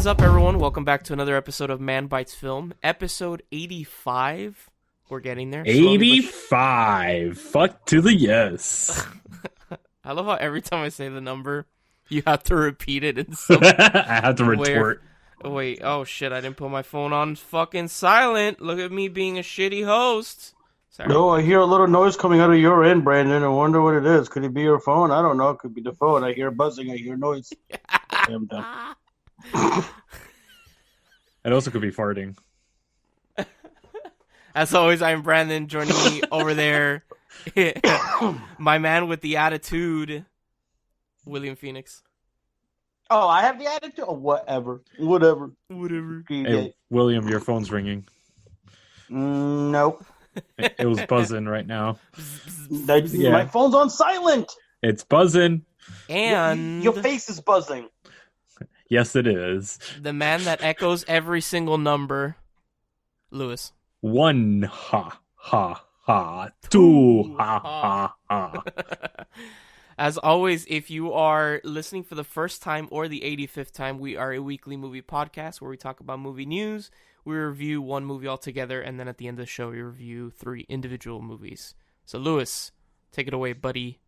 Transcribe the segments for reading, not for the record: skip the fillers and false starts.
is up, everyone? Welcome back to another episode of Manbitesfilm, episode 85. We're getting there. 85. Fuck to the yes. I love how every time I say the number, you have to repeat it in some I have to retort. Wait, oh shit, I didn't put my phone on fucking silent. Look at me being a shitty host. Sorry. No, I hear a little noise coming out of your end, Brandon. I wonder what it is. Could it be your phone? I don't know. It could be the phone. I hear buzzing. I hear noise. Okay, I'm done. It also could be farting. As always, I'm Brandon. Joining me over there, my man with the attitude, Williamphoenix. Oh, I have the attitude? Oh, whatever. Hey, William, your phone's ringing. Nope. It was buzzing right now. My phone's on silent. It's buzzing. And your face is buzzing. Yes, it is. The man that echoes every single number, Lewis. 1 ha ha ha. 2 ha ha ha. As always, if you are listening for the first time or the 85th time, we are a weekly movie podcast where we talk about movie news. We review one movie altogether, and then at the end of the show, we review 3 individual movies. So, Lewis, take it away, buddy.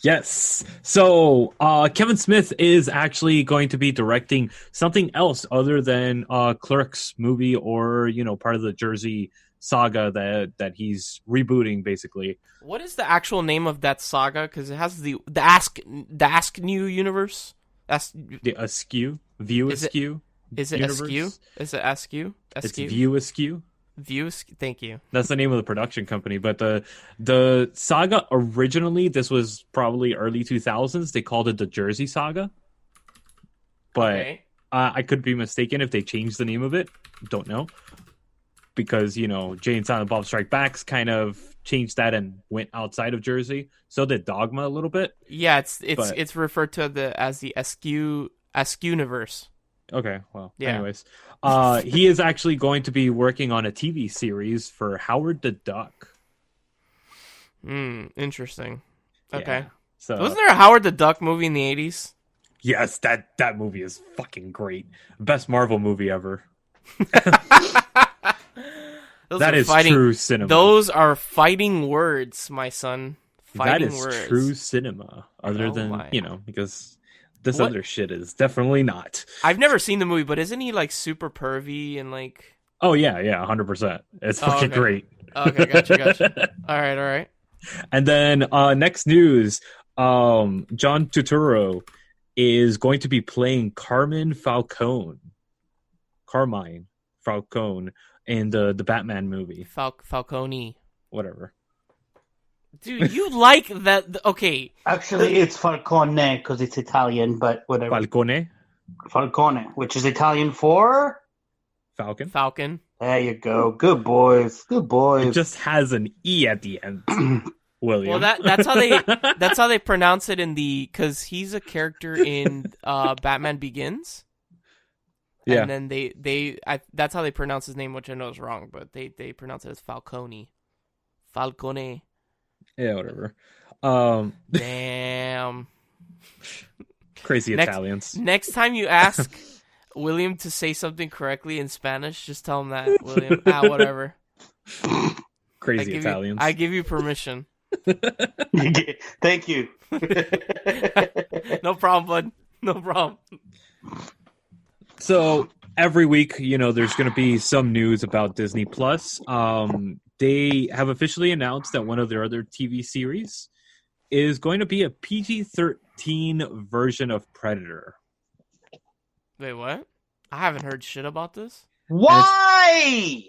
Yes. So, Kevin Smith is actually going to be directing something else other than Clerks movie or, part of the Jersey saga that he's rebooting, basically. What is the actual name of that saga? Because it has the Ask New universe. The Askew? View Askew? Is it universe? Askew? Is it Askew? It's View Askew. Thank you. That's the name of the production company. But the saga originally, this was probably early 2000s. They called it the Jersey Saga. But okay. I could be mistaken if they changed the name of it. Don't know. Because, Jay and Silent Bob Strike Backs kind of changed that and went outside of Jersey. So did Dogma a little bit. Yeah, it's referred to as the Askew-niverse. Okay, well, yeah. Anyways. He is actually going to be working on a TV series for Howard the Duck. Interesting. Okay. Yeah, so wasn't there a Howard the Duck movie in the 80s? Yes, that movie is fucking great. Best Marvel movie ever. That is true cinema. Those are fighting words, my son. Fighting that is words. True cinema. Other than, because this other shit is definitely not. I've never seen the movie, but isn't he like super pervy and like... Oh, yeah, 100%. It's fucking great. Okay, gotcha. All right. And then next news, John Turturro is going to be playing Carmine Falcone in the Batman movie. Falcone. Whatever. Dude, you like that? Okay. Actually, it's Falcone because it's Italian, but whatever. Falcone, which is Italian for? Falcon. There you go. Good boys. It just has an E at the end. William. Well, that's how they pronounce it because he's a character in Batman Begins. Yeah. And then that's how they pronounce his name, which I know is wrong, but they pronounce it as Falcone. Yeah, whatever. Damn. Crazy Italians. Next time you ask William to say something correctly in Spanish, just tell him that, William. Whatever. Crazy Italians. I give you permission. Thank you. No problem, bud. No problem. So every week, there's going to be some news about Disney Plus. They have officially announced that one of their other TV series is going to be a PG-13 version of Predator. Wait, what? I haven't heard shit about this. Why?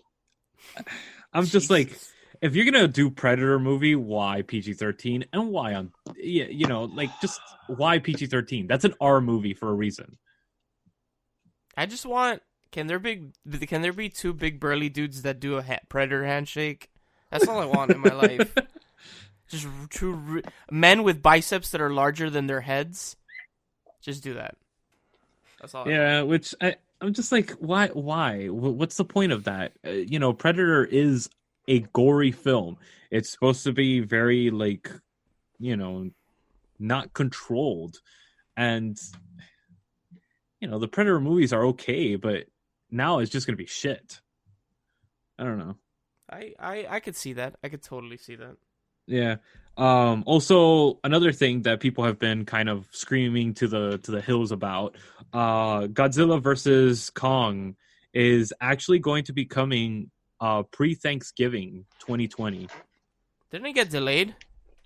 I'm just like, if you're going to do Predator movie, why PG-13? And why just why PG-13? That's an R movie for a reason. I just want... Can there be 2 big burly dudes that do a Predator handshake? That's all I want in my life. Just 2 men with biceps that are larger than their heads. Just do that. That's all. Yeah, which I'm just like, why? What's the point of that? Predator is a gory film. It's supposed to be very not controlled, and the Predator movies are okay, but now it's just gonna be shit. I don't know. I could see that. I could totally see that. Yeah. Also, another thing that people have been kind of screaming to the hills about, Godzilla versus Kong is actually going to be coming pre-Thanksgiving 2020. Didn't it get delayed?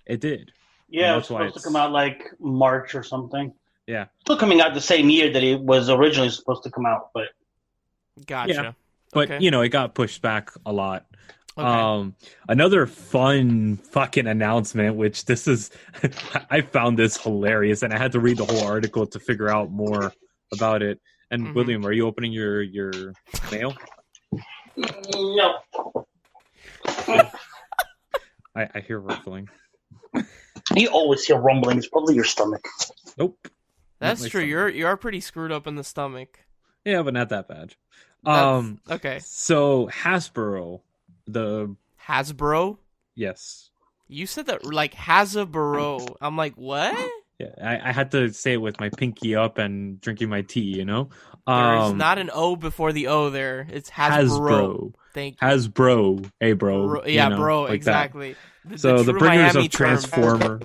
It did. Yeah, it was supposed to come out like March or something. Yeah. Still coming out the same year that it was originally supposed to come out, but Gotcha. Yeah. But Okay. it got pushed back a lot. Okay. Another fun fucking announcement, which this is, I found this hilarious, and I had to read the whole article to figure out more about it. And Mhm. William, are you opening your mail? no. I hear ruffling. You always hear rumbling. It's probably your stomach. Nope. That's Not my true. stomach. You are pretty screwed up in the stomach. Yeah, but not that bad. Okay. So Hasbro, Hasbro? yes. You said that like Hasbro. I'm like, what? Yeah, I had to say it with my pinky up and drinking my tea, There's not an O before the O there. It's Hasbro. Thank you. Hasbro. Hey, bro. Yeah, bro, like exactly. So the true bringers Miami of term. Transformer.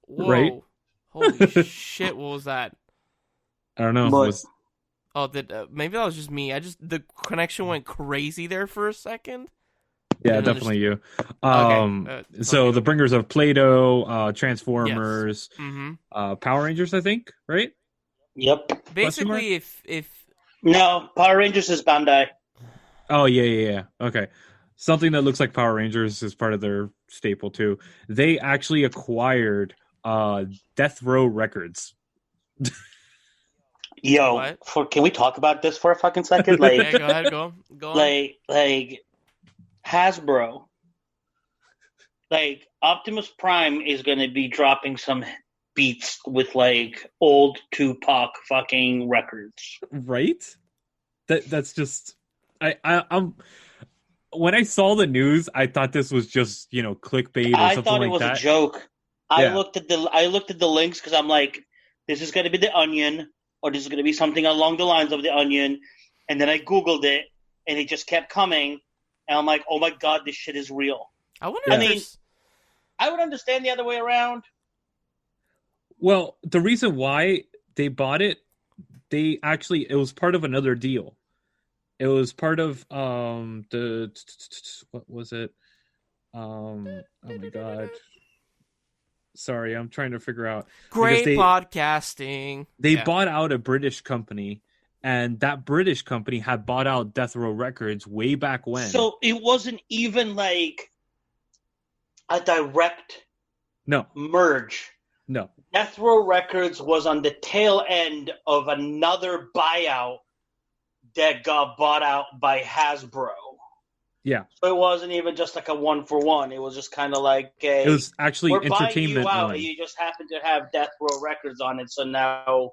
Whoa. right? Holy shit, what was that? I don't know. But- Oh, maybe that was just me. The connection went crazy there for a second. Yeah, And then definitely you. Okay, So okay. the bringers of Play-Doh, Transformers, Mm-hmm. Power Rangers, I think, right? Yep. Basically, if No, Power Rangers is Bandai. Oh, yeah. Okay. Something that looks like Power Rangers is part of their staple, too. They actually acquired Death Row Records. Yo, What? can we talk about this for a fucking second? Like, yeah, go ahead, go on. like Hasbro, like Optimus Prime is going to be dropping some beats with like old Tupac fucking records. Right? That's just I'm when I saw the news, I thought this was just, clickbait or I something thought it like was that. a joke. Yeah. I looked at the links because I'm like, this is going to be the Onion, or this is going to be something along the lines of the Onion, and then I googled it, and it just kept coming, and I'm like, oh my god, this shit is real. I wonder Yeah. if I mean, there's... I would understand the other way around. Well, the reason why they bought it, it was part of another deal. It was part of what was it? Oh my god. Sorry, I'm trying to figure out. Great Because podcasting. They bought out a British company, and that British company had bought out Death Row Records way back when. So it wasn't even like a direct No. merge. Death Row Records was on the tail end of another buyout that got bought out by Hasbro. Yeah. So it wasn't even just like a 1-for-1. It was just kind of like It was actually we're buying Entertainment you out, One. and you just happen to have Death Row Records on it, so now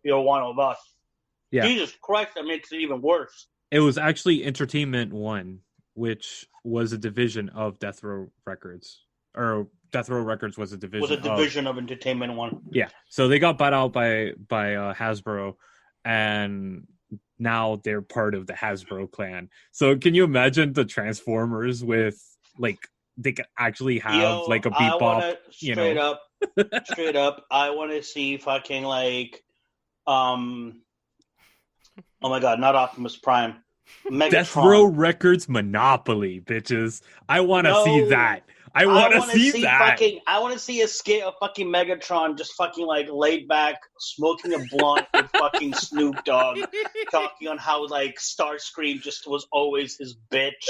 you're one of us. Yeah. Jesus Christ, that makes it even worse. It was actually Entertainment One, which was a division of Death Row Records. Or Death Row Records was a division. Was a division of Entertainment One. Yeah. So they got bought out by Hasbro, and now they're part of the Hasbro clan. So can you imagine the Transformers with, like, they could actually have like a bebop, straight up, I want to see fucking like, oh my god, not Optimus Prime, Megatron. Death Row Records Monopoly, bitches. I want to see that. I want to see that. I want to see a skit of fucking Megatron just fucking like laid back, smoking a blunt with fucking Snoop Dogg, talking on how like Starscream just was always his bitch,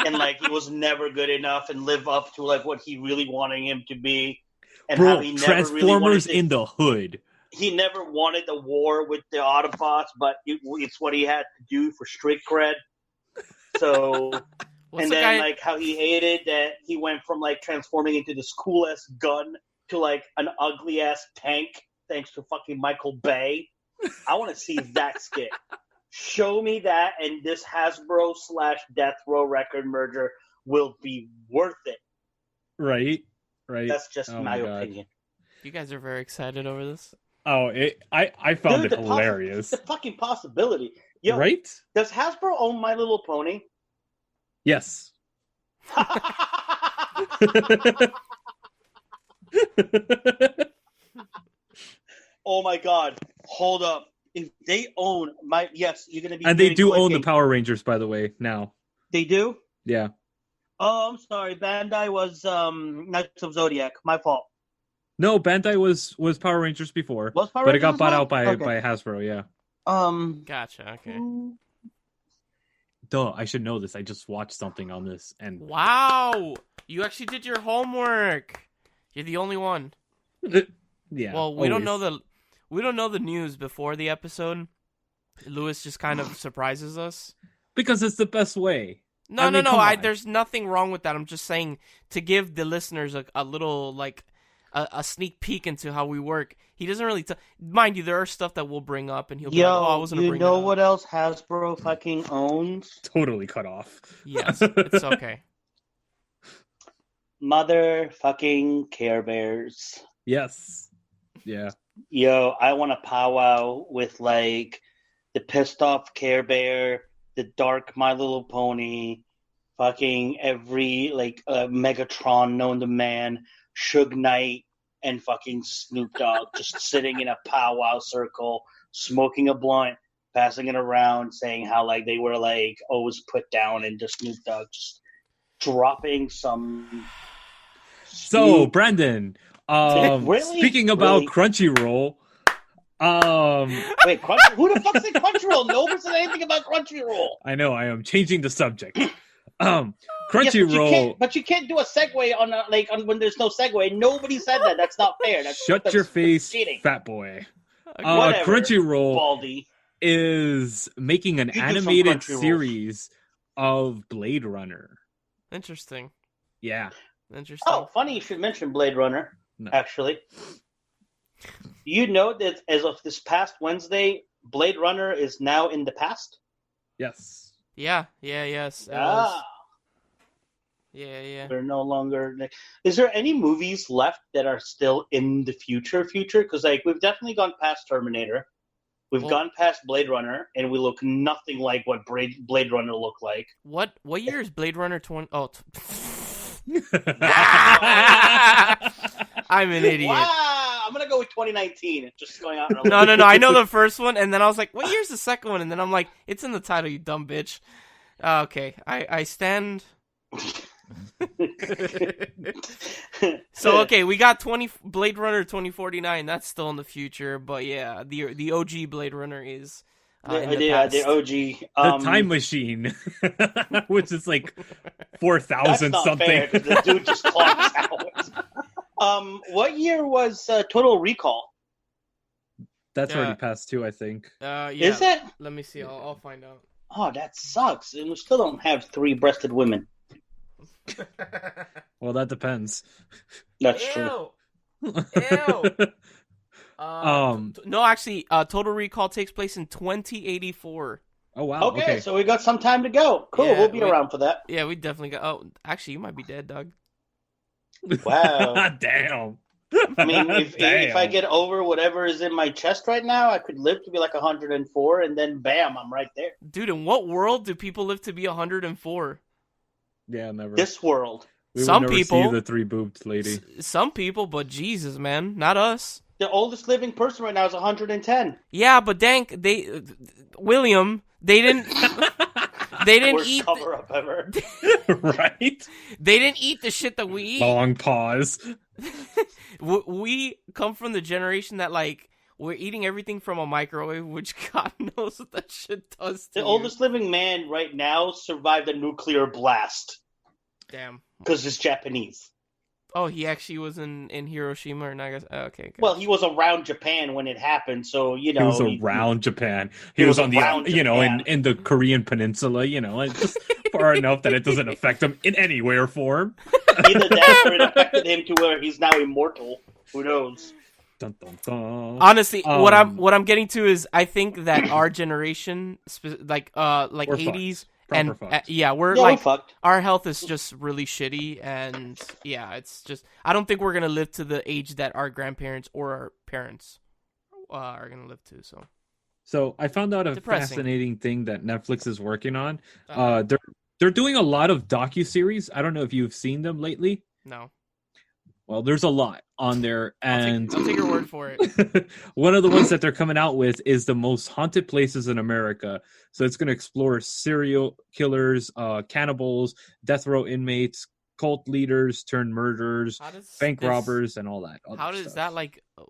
and like he was never good enough and live up to like what he really wanted him to be. And how he never Transformers really in the hood. He never wanted the war with the Autobots, but it's what he had to do for street cred. So. And then, like, how he hated that he went from, like, transforming into this cool-ass gun to, like, an ugly-ass tank thanks to fucking Michael Bay. I want to see that skit. Show me that, and this Hasbro/Death Row record merger will be worth it. Right. That's just my opinion. You guys are very excited over this. Oh, I found Dude, it hilarious. The fucking possibility. Yo, Right? does Hasbro own My Little Pony? Yes. Oh my god. Hold up. If they own yes, you're gonna be. And they do own the Power Rangers, by the way, now. They do? Yeah. Oh, I'm sorry. Bandai was Knights of Zodiac. My fault. No, Bandai was Power Rangers before. Was Power but Rangers it got bought well? out by Okay. Hasbro, yeah. Gotcha. Okay. Duh, I should know this. I just watched something on this, and Wow, you actually did your homework. You're the only one. yeah. Well, we don't know the news before the episode. Lewis just kind of surprises us because it's the best way. No. There's nothing wrong with that. I'm just saying to give the listeners a little like a sneak peek into how we work. He doesn't really mind you. There are stuff that we'll bring up, and he'll be like, "Oh, I wasn't." You know what else Hasbro fucking owns? Totally cut off. Yes, it's okay. Motherfucking Care Bears. Yes. Yeah. Yo, I want to powwow with like the pissed off Care Bear, the dark My Little Pony, fucking every like Megatron known to man, Suge Knight, and fucking Snoop Dogg just sitting in a powwow circle, smoking a blunt, passing it around, saying how like they were like always put down, and just Snoop Dogg just dropping some. So, Branden, really? speaking about Crunchyroll, wait, who the fuck said Crunchyroll? Nobody said anything about Crunchyroll. I know, I am changing the subject. Crunchyroll, yes, but you can't do a segue on when there's no segue. Nobody said that. That's not fair. That's your face, cheating. fat boy. Whatever, Crunchyroll Baldy. is making an animated series of Blade Runner. Interesting. Yeah. Interesting. Oh, funny you should mention Blade Runner. No. Actually, you know that as of this past Wednesday, Blade Runner is now in the past. Yes. Yes. Yeah. They're no longer. Is there any movies left that are still in the future? Because like we've definitely gone past Terminator, we've gone past Blade Runner, and we look nothing like what Blade Runner looked like. What year is Blade Runner 20? Oh, I'm an idiot. Wow, I'm gonna go with 2019. It's just going out. No. I know the first one, and then I was like, "What year's the second one?" And then I'm like, "It's in the title, you dumb bitch." Okay, I stand. So okay, we got Blade Runner 2049. That's still in the future, but yeah, the OG Blade Runner is in the past. The OG, the time machine, which is like 4,000 something. Fair, the dude just clocks out. What year was Total Recall? That's already past too, I think. Yeah. Is it? Let me see. I'll find out. Oh, that sucks. And we still don't have 3-breasted women. Well, that depends. That's true. Ew. No, actually, Total Recall takes place in 2084. Oh wow. Okay, so we got some time to go. Cool, we'll be around for that. Yeah, we definitely got. Oh, actually, you might be dead, Doug. Wow. Damn. I mean, if I get over whatever is in my chest right now, I could live to be like 104, and then bam, I'm right there. Dude, in what world do people live to be 104? Yeah, never. This world. Some would never people see the 3-boobed lady. Some people, but Jesus, man, not us. The oldest living person right now is 110. Yeah, but William, they didn't. They didn't Worst eat cover up ever. Right? They didn't eat the shit that we eat. Long pause. We come from the generation that like we're eating everything from a microwave, which God knows what that shit does to The oldest living man right now survived a nuclear blast. Damn. Because he's Japanese. Oh, he actually was in Hiroshima or Nagasaki. Oh, okay. Well, he was around Japan when it happened, so you know. He was around Japan. He was on the in the Korean Peninsula. Just far enough that it doesn't affect him in any way or form. Either that, or it affected him to where he's now immortal. Who knows? Dun, dun, dun. Honestly, what I'm getting to is I think that our generation, like 80s. And we're fucked. Our health is just really shitty, and yeah, it's just I don't think we're gonna live to the age that our grandparents or our parents are gonna live too. So I found out a Depressing. fascinating thing that Netflix is working on. Uh-huh. They're doing a lot of docuseries. I don't know if you've seen them lately. No. Well, there's a lot on there, and I'll take your word for it. one of the ones that they're coming out with is the most haunted places in America. So it's going to explore serial killers, cannibals, death row inmates, cult leaders turned murderers, bank robbers, and all that. How does that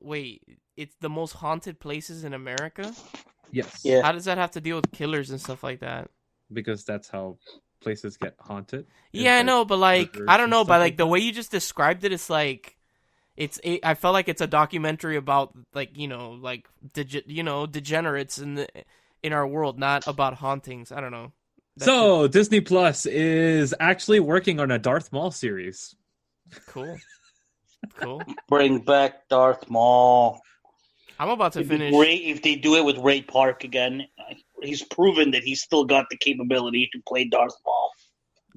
wait? It's the most haunted places in America? Yes. Yeah. How does that have to deal with killers and stuff like that? Because that's how places get haunted. Yeah, I know, but like, I don't know, but like the way you just described it, it's like, I felt like it's a documentary about like, you know, like degenerates in our world, not about hauntings. I don't know. So Disney Plus is actually working on a Darth Maul series. Cool. Bring back Darth Maul. I'm about to finish. It'd be great if they do it with Ray Park again. He's proven that he's still got the capability to play Darth Maul.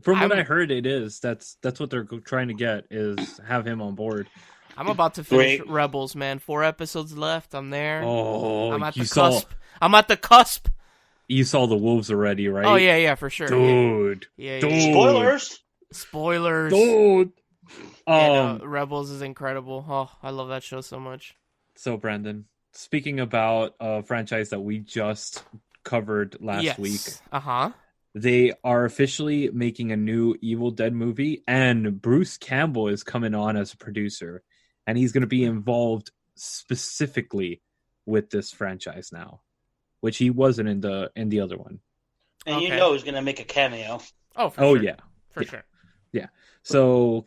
From what I heard, it is. That's what they're trying to get, is have him on board. I'm about to finish Rebels, man. 4 episodes left. I'm there. Oh, I'm at the cusp. I'm at the cusp. You saw the wolves already, right? Oh yeah, for sure, dude. Yeah. Spoilers, dude. Rebels is incredible. Oh, I love that show so much. So, Brandon, speaking about a franchise that we just covered last week, they are officially making a new Evil Dead movie, and Bruce Campbell is coming on as a producer, and he's going to be involved specifically with this franchise now, which he wasn't in the other one. And you know he's going to make a cameo. Oh, for sure. Yeah. For sure. Yeah. So,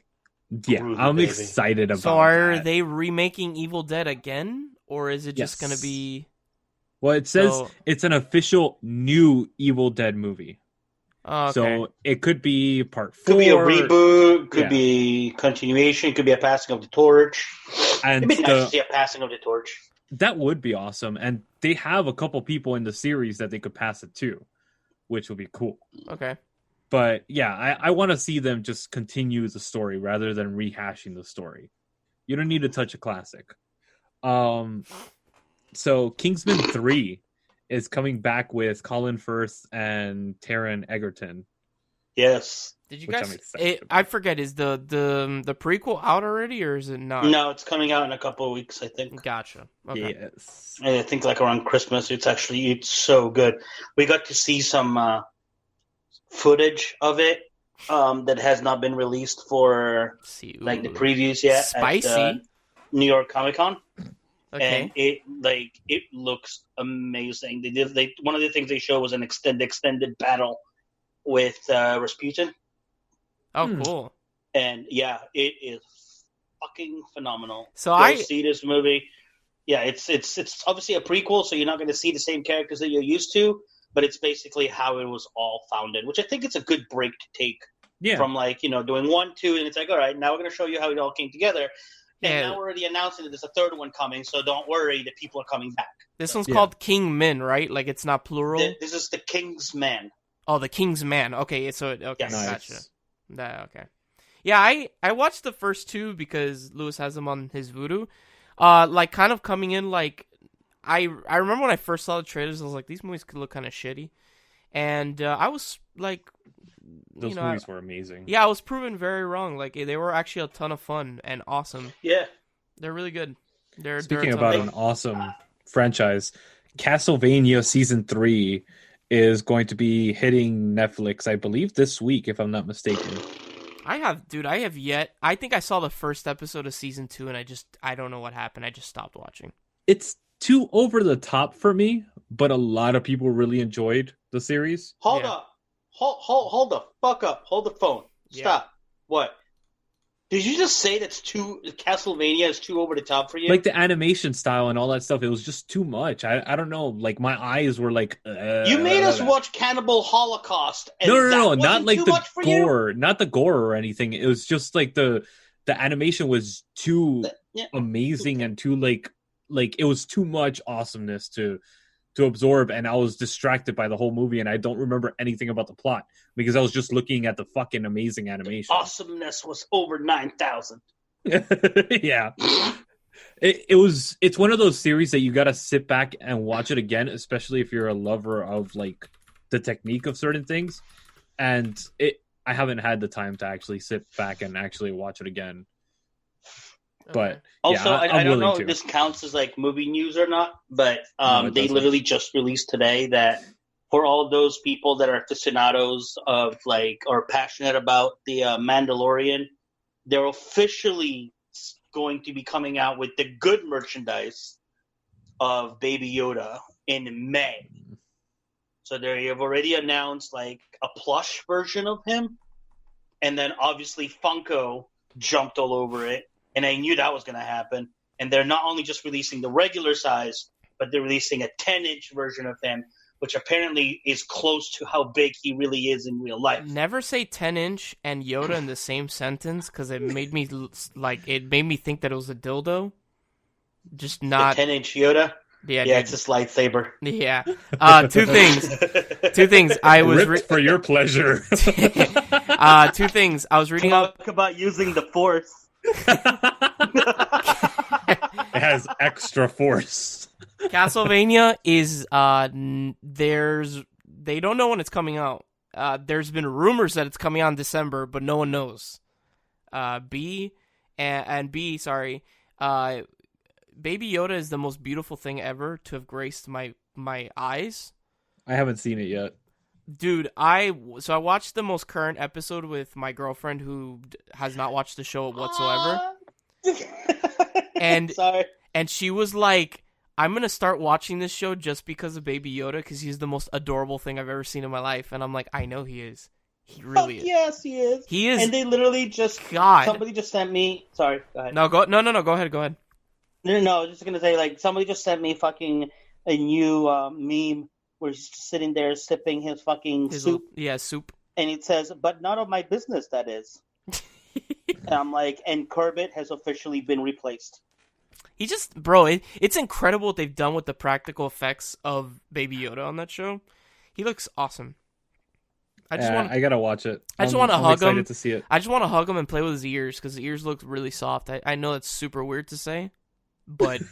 yeah, I'm excited about it. So are they remaking Evil Dead again? Or is it just going to be... Well, it says it's an official new Evil Dead movie. Oh, okay. So it could be part 4. Could be a reboot. Could be continuation. Could be a passing of the torch. And it'd be nice to see a passing of the torch. That would be awesome. And they have a couple people in the series that they could pass it to, which would be cool. Okay. But yeah, I want to see them just continue the story rather than rehashing the story. You don't need to touch a classic. So Kingsman 3 is coming back with Colin Firth and Taron Egerton. Yes. Did you guys? I forget. Is the prequel out already, or is it not? No, it's coming out in a couple of weeks, I think. Gotcha. Okay. Yes. I think like around Christmas. It's so good. We got to see some footage of it that has not been released for like the previews yet. Spicy. At New York Comic Con. Okay. And it looks amazing. One of the things they showed was an extended battle with Rasputin. Oh, cool. And yeah, it is fucking phenomenal. So Go see this movie. Yeah, it's obviously a prequel, so you're not going to see the same characters that you're used to, but it's basically how it was all founded, which I think it's a good break to take from doing 1, 2, and it's like, all right, now we're going to show you how it all came together. And now we're already announcing that there's a third one coming, so don't worry, that people are coming back. This one's called King Min, right? Like it's not plural. This is the King's Man. Oh, the King's Man. Okay, yes. Nice. Gotcha. Okay. Yeah, I watched the first 2 because Lewis has them on his Vudu. Like kind of coming in like I remember when I first saw the trailers, I was like, these movies could look kind of shitty, and I was like, those movies were amazing. Yeah, I was proven very wrong. Like they were actually a ton of fun and awesome. Yeah, they're really good. Speaking about an awesome franchise, Castlevania Season 3 is going to be hitting Netflix, I believe, this week, if I'm not mistaken. I have yet. I think I saw the first episode of Season 2, and I don't know what happened. I just stopped watching. It's too over the top for me, but a lot of people really enjoyed the series. Hold up. Hold the fuck up. Hold the phone. Stop. What? Did you just say Castlevania is too over the top for you? Like the animation style and all that stuff, it was just too much. I don't know. Like my eyes were like. You made us watch Cannibal Holocaust. And no, not like the gore, not the gore or anything. It was just like the animation was too amazing and too like it was too much awesomeness to absorb, and I was distracted by the whole movie, and I don't remember anything about the plot because I was just looking at the fucking amazing animation. Awesomeness was over 9,000. Yeah. It's one of those series that you gotta sit back and watch it again, especially if you're a lover of like the technique of certain things. And I haven't had the time to actually sit back and actually watch it again. But also, yeah, I don't know if this counts as like movie news or not, but they literally just released today that for all those people that are aficionados of like or passionate about the Mandalorian, they're officially going to be coming out with the good merchandise of Baby Yoda in May. So they have already announced like a plush version of him, and then obviously Funko jumped all over it, and I knew that was going to happen. And they're not only just releasing the regular size, but they're releasing a 10-inch version of him, which apparently is close to how big he really is in real life. Never say 10-inch and Yoda in the same sentence, because it made me think that it was a dildo. Just not the 10-inch Yoda. Yeah, it's his lightsaber. Yeah. Two things. I was for your pleasure. Two things. I was reading up about using the Force. It has extra force. Castlevania is they don't know when it's coming out. There's been rumors that it's coming out in December, but no one knows. Baby Yoda is the most beautiful thing ever to have graced my eyes. I haven't seen it yet. Dude, I watched the most current episode with my girlfriend who has not watched the show whatsoever. And sorry. And she was like, I'm going to start watching this show just because of Baby Yoda, because he's the most adorable thing I've ever seen in my life. And I'm like, I know he is. He really is. Yes, he is. He is. And they literally just... God. Somebody just sent me... Sorry, go ahead. No, go ahead. No, I was just going to say, like, somebody just sent me fucking a new meme where he's just sitting there sipping his fucking soup. Soup. And it says, but none of my business, that is. And I'm like, and Corbett has officially been replaced. He just, bro, it's incredible what they've done with the practical effects of Baby Yoda on that show. He looks awesome. I gotta watch it. I just want to hug him. To see it. I just want to hug him and play with his ears, because his ears look really soft. I know that's super weird to say. But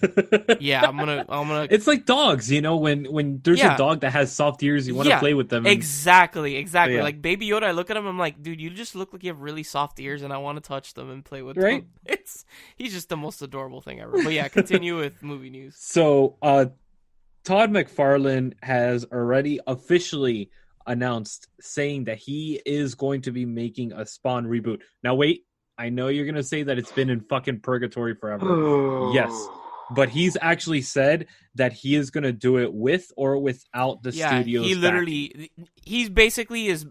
yeah, I'm gonna. It's like dogs, when there's a dog that has soft ears, you want to play with them. Exactly. Yeah. Like Baby Yoda, I look at him, I'm like, dude, you just look like you have really soft ears, and I want to touch them and play with them. He's just the most adorable thing ever. But yeah, continue with movie news. So, Todd McFarlane has already officially announced, saying that he is going to be making a Spawn reboot. Now, wait. I know you're going to say that it's been in fucking purgatory forever. Yes. But he's actually said that he is going to do it with or without the studios. He's basically is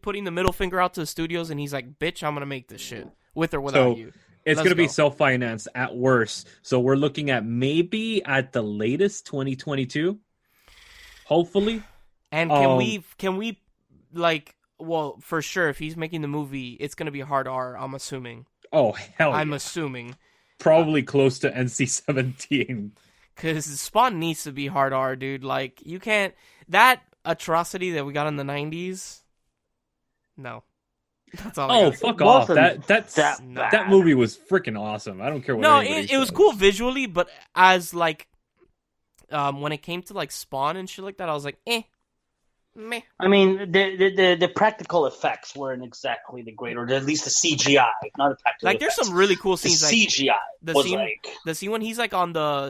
putting the middle finger out to the studios, and he's like, bitch, I'm going to make this shit with or without you. It's going to be self-financed at worst. So we're looking at maybe at the latest 2022. Hopefully. And can we like... Well, for sure, if he's making the movie, it's going to be hard R, I'm assuming. Oh, hell yeah. I'm assuming. Probably close to NC-17. Because Spawn needs to be hard R, dude. Like, you can't... That atrocity that we got in the 90s... No. That's all I got. Fuck off. That movie was freaking awesome. I don't care what it was cool visually, but as, like... when it came to, like, Spawn and shit like that, I was like, eh. Meh. I mean, the practical effects weren't exactly the great, or at least the CGI, not the practical. Like, there's some really cool scenes. The CGI the scene when he's like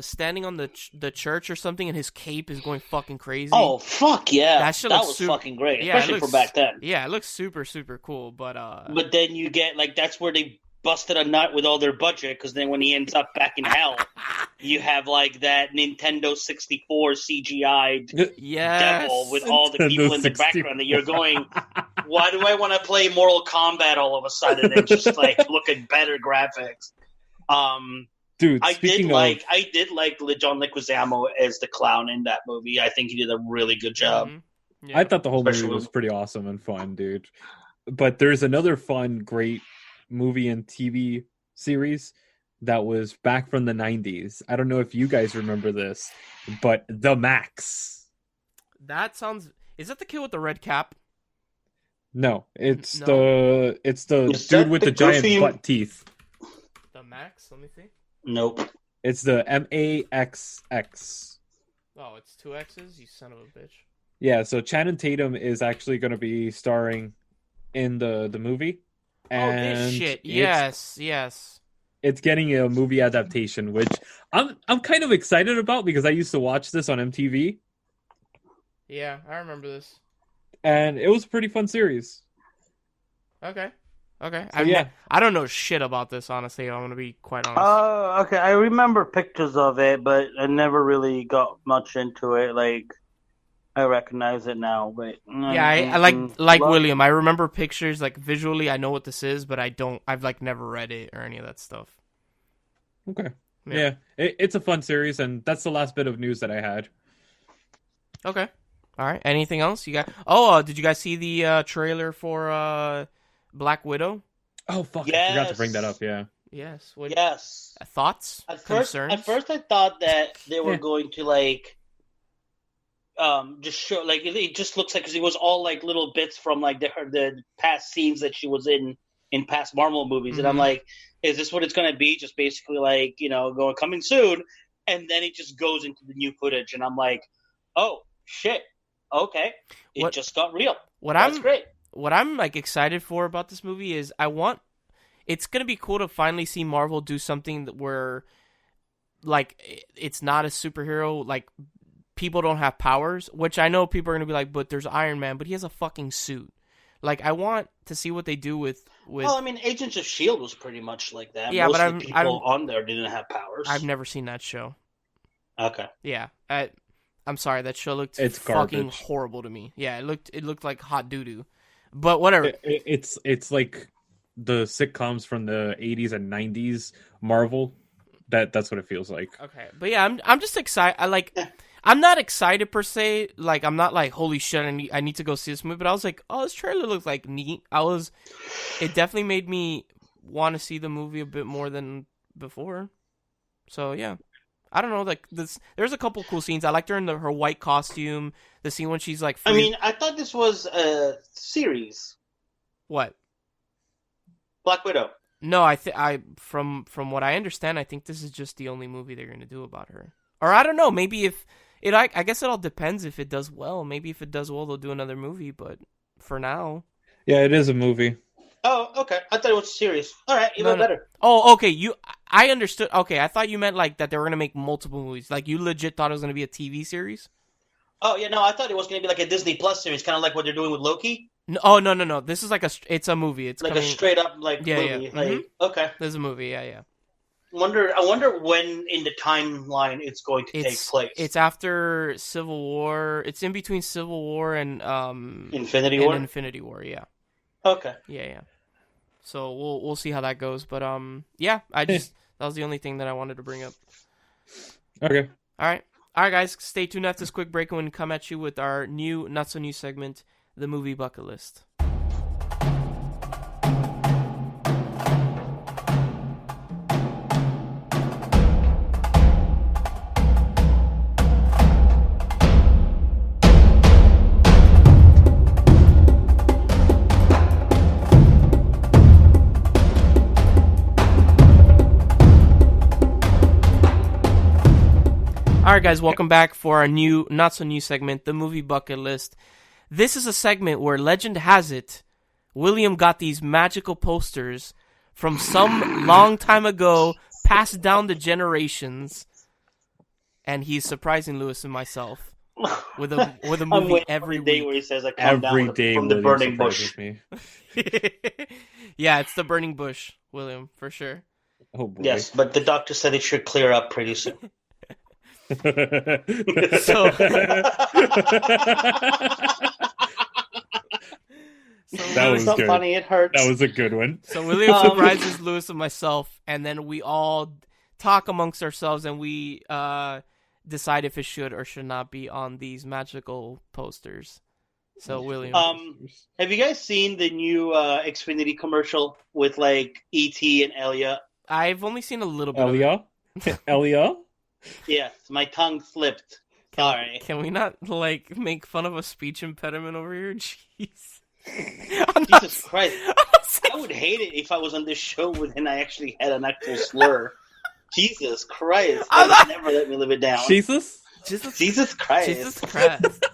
standing on the church or something, and his cape is going fucking crazy. Oh fuck yeah, that was super, fucking great, especially for back then. Yeah, it looks super super cool, but then you get like that's where they busted a nut with all their budget, because then when he ends up back in hell, you have like that Nintendo 64 CGI devil with all the people in the background that you're going, why do I want to play Mortal Kombat all of a sudden and just like look at better graphics? Dude, I did like John Leguizamo as the clown in that movie. I think he did a really good job. Mm-hmm. Yeah. I thought the whole movie was pretty awesome and fun, dude. But there's another fun, great movie and TV series that was back from the 90s. I don't know if you guys remember this, but The Max. Is that the kid with the red cap? No, the dude with the giant butt teeth. The Max? Let me see. Nope. It's the MAXX. Oh, it's 2 X's? You son of a bitch. Yeah, so Channing Tatum is actually going to be starring in the movie. And this shit. Yes. It's getting a movie adaptation, which I'm kind of excited about because I used to watch this on MTV. Yeah, I remember this. And it was a pretty fun series. Okay. So, I don't know shit about this, honestly. I'm going to be quite honest. Oh, okay. I remember pictures of it, but I never really got much into it. Like, I recognize it now, but yeah, I like William. I remember pictures, like visually. I know what this is, but I've like never read it or any of that stuff. Okay. Yeah, it's a fun series, and that's the last bit of news that I had. Okay. All right. Anything else you got? Oh, did you guys see the trailer for Black Widow? Oh fuck! Yes. I forgot to bring that up. Yeah. Yes. Yes. Thoughts? Concerns? At first, I thought that they were going to like. Just show like it just looks like because it was all like little bits from like the past scenes that she was in past Marvel movies, and I'm like, is this what it's going to be? Just basically like going coming soon, and then it just goes into the new footage, and I'm like, oh shit, okay, it just got real. That's great. What I'm like excited for about this movie is it's going to be cool to finally see Marvel do something where like it's not a superhero like. People don't have powers, which I know people are going to be like, but there's Iron Man, but he has a fucking suit. Like, I want to see what they do with... Well, I mean, Agents of S.H.I.E.L.D. was pretty much like that. Yeah, most but of the people on there didn't have powers. I've never seen that show. Okay. Yeah. I'm sorry, that show looked fucking horrible to me. Yeah, it looked like hot doo-doo. But whatever. It's like the sitcoms from the 80s and 90s Marvel. That's what it feels like. Okay. But yeah, I'm just excited. I'm not excited per se. Like, I'm not like, holy shit, I need to go see this movie. But I was like, oh, this trailer looks like neat. It definitely made me want to see the movie a bit more than before. So yeah, I don't know. Like there's a couple cool scenes. I liked her in her white costume. The scene when she's like, free. I mean, I thought this was a series. What? Black Widow. No, from what I understand, I think this is just the only movie they're gonna do about her. Or I don't know. Maybe I guess it all depends if it does well. Maybe if it does well, they'll do another movie. But for now, yeah, it is a movie. Oh, okay. I thought it was serious. All right, even better. Oh, okay. I understood. Okay, I thought you meant like that they were gonna make multiple movies. Like you legit thought it was gonna be a TV series. Oh yeah, no, I thought it was gonna be like a Disney Plus series, kind of like what they're doing with Loki. No. This is like it's a movie. It's like a straight up movie. Yeah. Like okay, there's a movie. Yeah. I wonder when in the timeline it's going to take place. It's after Civil War. It's in between Civil War and Infinity War. Infinity War, yeah. Okay. Yeah. So we'll see how that goes, but yeah. That was the only thing that I wanted to bring up. Okay. All right, guys. Stay tuned after this quick break, and we'll come at you with our new not so new segment, the movie bucket list. Alright guys, welcome back for our new, not so new segment, the movie bucket list. This is a segment where legend has it, William got these magical posters from some long time ago, passed down the generations, and he's surprising Lewis and myself with a movie every day week. Where he says, I come every down day from the burning bush. Me. Yeah, it's the burning bush, William, for sure. Oh boy. Yes, but the doctor said it should clear up pretty soon. So that was good. Funny, it hurts. That was a good one. So William surprises Lewis and myself, and then we all talk amongst ourselves, and we decide if it should or should not be on these magical posters. So William, have you guys seen the new Xfinity commercial with like E.T. and Elia? I've only seen a little bit. Elia? Yes, my tongue slipped. Sorry. Can we not like make fun of a speech impediment over here? Jeez. Jesus Christ. I would hate it if I was on this show and I actually had an actual slur. Jesus Christ! I'm never let me live it down. Jesus Christ! Jesus Christ!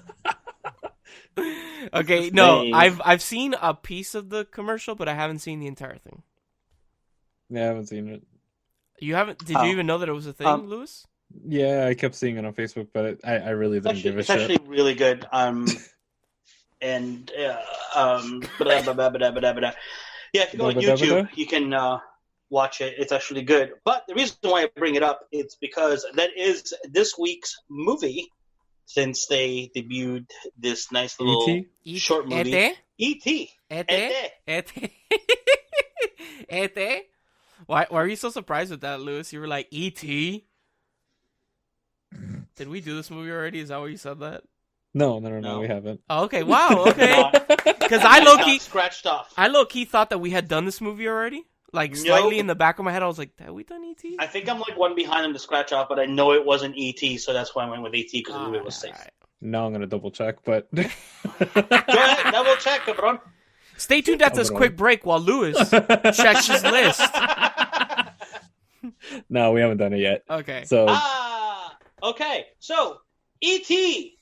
Okay, no, I've seen a piece of the commercial, but I haven't seen the entire thing. Yeah, I haven't seen it. You haven't? Did you even know that it was a thing, Lewis? Yeah, I kept seeing it on Facebook, but I really didn't give a shit. It's actually really good. And blah, blah, blah, blah, blah, blah. Yeah, if you go on YouTube, you can watch it. It's actually good. But the reason why I bring it up is because that is this week's movie, since they debuted this nice little short movie. E.T. E.T. Why are you so surprised with that, Lewis? You were like, E.T.? Did we do this movie already? Is that why you said that? No, we haven't. Oh, okay, wow, okay. Because I low-key scratched off. I low-key thought that we had done this movie already. Like, slightly in the back of my head, I was like, have we done E.T.? I think I'm like one behind them to scratch off, but I know it wasn't E.T., so that's why I went with E.T., because I knew it was safe. Right. Now I'm going to double check, but... Go ahead, double check, cabron. Stay tuned after this quick break while Lewis checks his list. No, we haven't done it yet. Okay. So... okay, so, E.T.,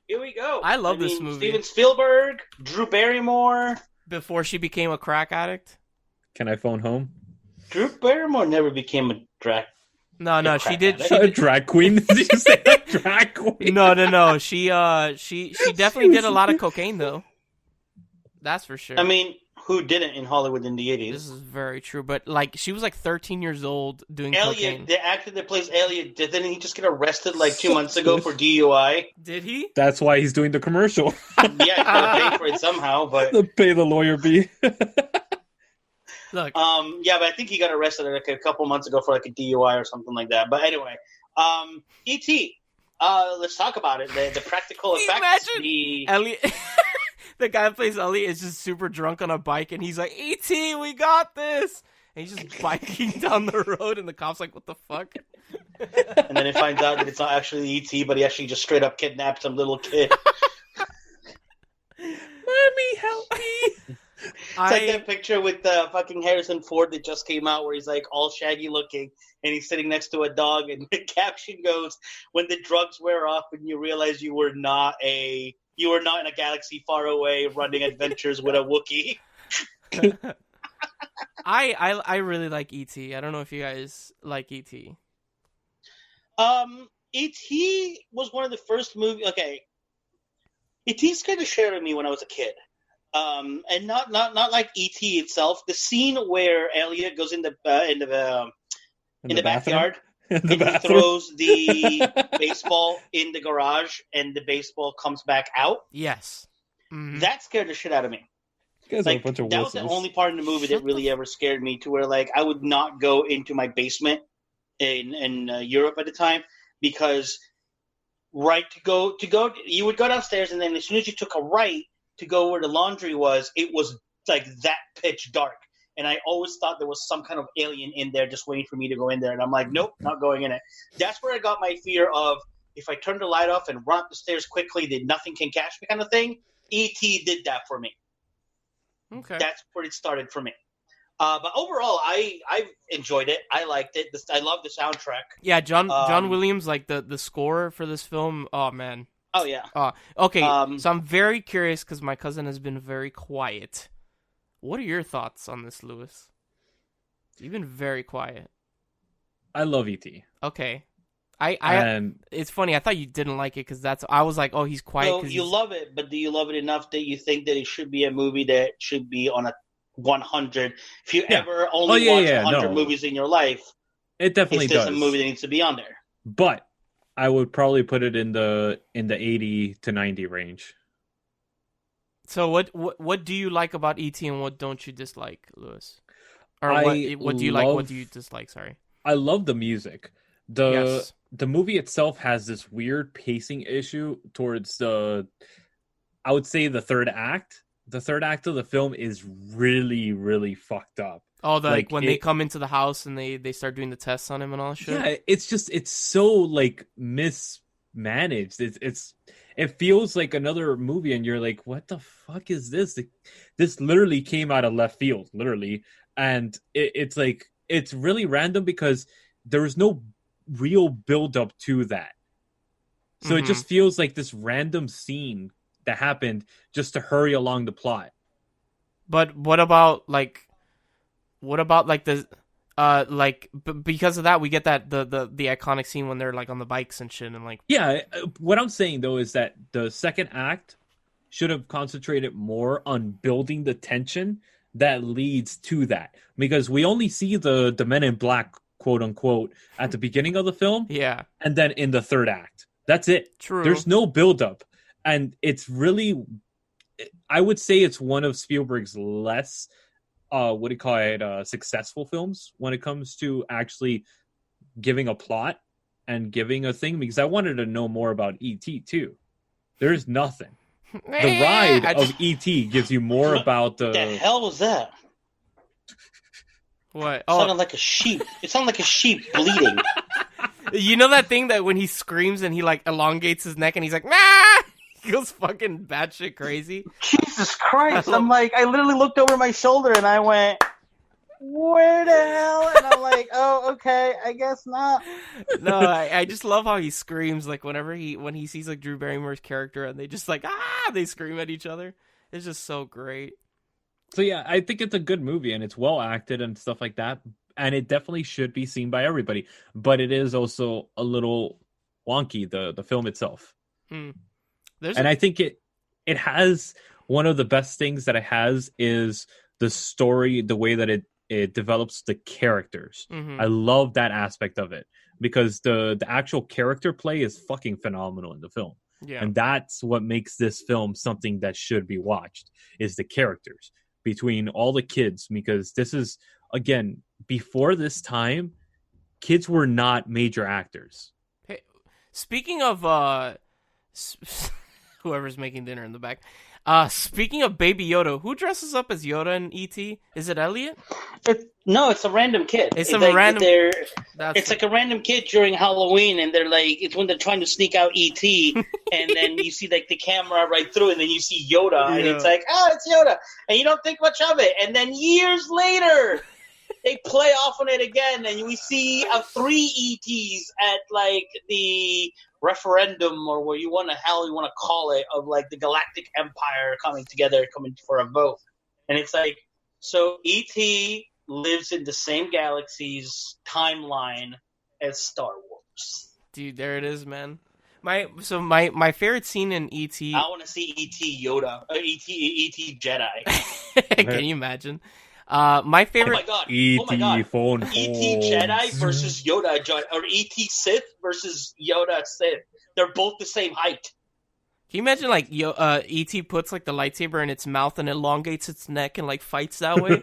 here we go. I love this movie. Steven Spielberg, Drew Barrymore. Before she became a crack addict? Can I phone home? Drew Barrymore never became a drag. No, she did. A drag queen? Did you say a drag queen? No. She definitely did a lot of cocaine, though. That's for sure. I mean, who didn't in Hollywood in the 80s? This is very true, but like she was like 13 years old doing Elliot, cocaine. the actor that plays Elliot, didn't he just get arrested like 2 months ago for DUI? Did he? That's why he's doing the commercial. Yeah, he gotta pay for it somehow, but to pay the lawyer fee. Look. Yeah, but I think he got arrested like a couple months ago for like a DUI or something like that. But anyway, E.T. Let's talk about it. The practical effects. Imagine Elliot. The guy who plays Elliot is just super drunk on a bike, and he's like, E.T., we got this! And he's just biking down the road, and the cop's like, what the fuck? And then he finds out that it's not actually E.T., but he actually just straight up kidnapped some little kid. Mommy, help me! It's like that picture with fucking Harrison Ford that just came out where he's like all shaggy looking and he's sitting next to a dog, and the caption goes, when the drugs wear off and you realize you were not in a galaxy far away running adventures with a Wookiee. I really like E.T. I don't know if you guys like E.T. E.T. was one of the first movies. Okay, E.T. scared the shit out of me when I was a kid. And not like E.T. itself. The scene where Elliot goes in the backyard and he throws the baseball in the garage and the baseball comes back out. Yes. Mm-hmm. That scared the shit out of me. Like, that was the only part in the movie that really ever scared me, to where like I would not go into my basement in Europe at the time, because you would go downstairs, and then as soon as you took a right to go where the laundry was, it was like that pitch dark. And I always thought there was some kind of alien in there just waiting for me to go in there. And I'm like, nope, not going in it. That's where I got my fear of, if I turn the light off and run up the stairs quickly, then nothing can catch me kind of thing. E.T. did that for me. Okay. That's where it started for me. But overall, I enjoyed it. I liked it. I love the soundtrack. Yeah, John Williams, like the score for this film. Oh, man. Oh, yeah. Okay, so I'm very curious because my cousin has been very quiet. What are your thoughts on this, Lewis? You've been very quiet. I love E.T. Okay. It's funny. I thought you didn't like it because I was like, oh, he's quiet. So you love it, but do you love it enough that you think that it should be a movie that should be on a 100? If you ever only watch 100 movies in your life, it definitely does. It's a movie that needs to be on there. But I would probably put it in the 80 to 90 range. So what do you like about E.T. and what don't you dislike, Lewis? Or what do you like? What do you dislike? Sorry. I love the music. The movie itself has this weird pacing issue towards I would say the third act. The third act of the film is really, really fucked up. Oh, when they come into the house and they start doing the tests on him and all that shit? Yeah, it's so like mismanaged. It feels like another movie, and you're like, what the fuck is this? This literally came out of left field, literally. And it's like, it's really random because there was no real build up to that. So it just feels like this random scene that happened just to hurry along the plot. But what about like the because of that we get that the iconic scene when they're like on the bikes and shit and like. Yeah, what I'm saying though is that the second act should have concentrated more on building the tension that leads to that, because we only see the men in black, quote unquote, at the beginning of the film. Yeah. And then in the third act. That's it. True. There's no build up. And it's really, I would say it's one of Spielberg's less successful films when it comes to actually giving a plot and giving a thing, because I wanted to know more about E.T. too. There's nothing. The ride of E.T. gives you more about the... What the hell was that? What? It sounded like a sheep. It sounded like a sheep bleeding. You know that thing that when he screams and he like elongates his neck and he's like, nah! He goes fucking batshit crazy. Jesus Christ. I'm like, I literally looked over my shoulder and I went, where the hell? And I'm like, oh, okay, I guess not. No, I just love how he screams like when he sees like Drew Barrymore's character and they just like, they scream at each other. It's just so great. So yeah, I think it's a good movie and it's well acted and stuff like that. And it definitely should be seen by everybody. But it is also a little wonky, the film itself. I think it has one of the best things that it has is the story, the way that it develops the characters. I love that aspect of it because the actual character play is fucking phenomenal in the film. Yeah. And that's what makes this film something that should be watched, is the characters between all the kids, because this is, again, before this time, kids were not major actors. Hey, speaking of whoever's making dinner in the back, speaking of Baby Yoda, who dresses up as Yoda in E.T.? Is it Elliot? No, it's a random kid. It's like, random. It's like a random kid during Halloween, and they're like, it's when they're trying to sneak out E.T., and then you see like the camera right through, and then you see Yoda, and it's like, oh, it's Yoda, and you don't think much of it, and then years later, they play off on it again, and we see 3 ETs at like the referendum, or what you want to call it, of like the Galactic Empire coming together, coming for a vote, and it's like, so E.T. lives in the same galaxy's timeline as Star Wars. Dude, there it is, man. My favorite scene in E.T. I want to see E.T. Yoda, E.T. Jedi. Can you imagine? My favorite. Oh my god! Phone E.T. Jedi versus Yoda, or E.T. Sith versus Yoda Sith. They're both the same height. Can you imagine like E.T. puts like the lightsaber in its mouth and elongates its neck and like fights that way?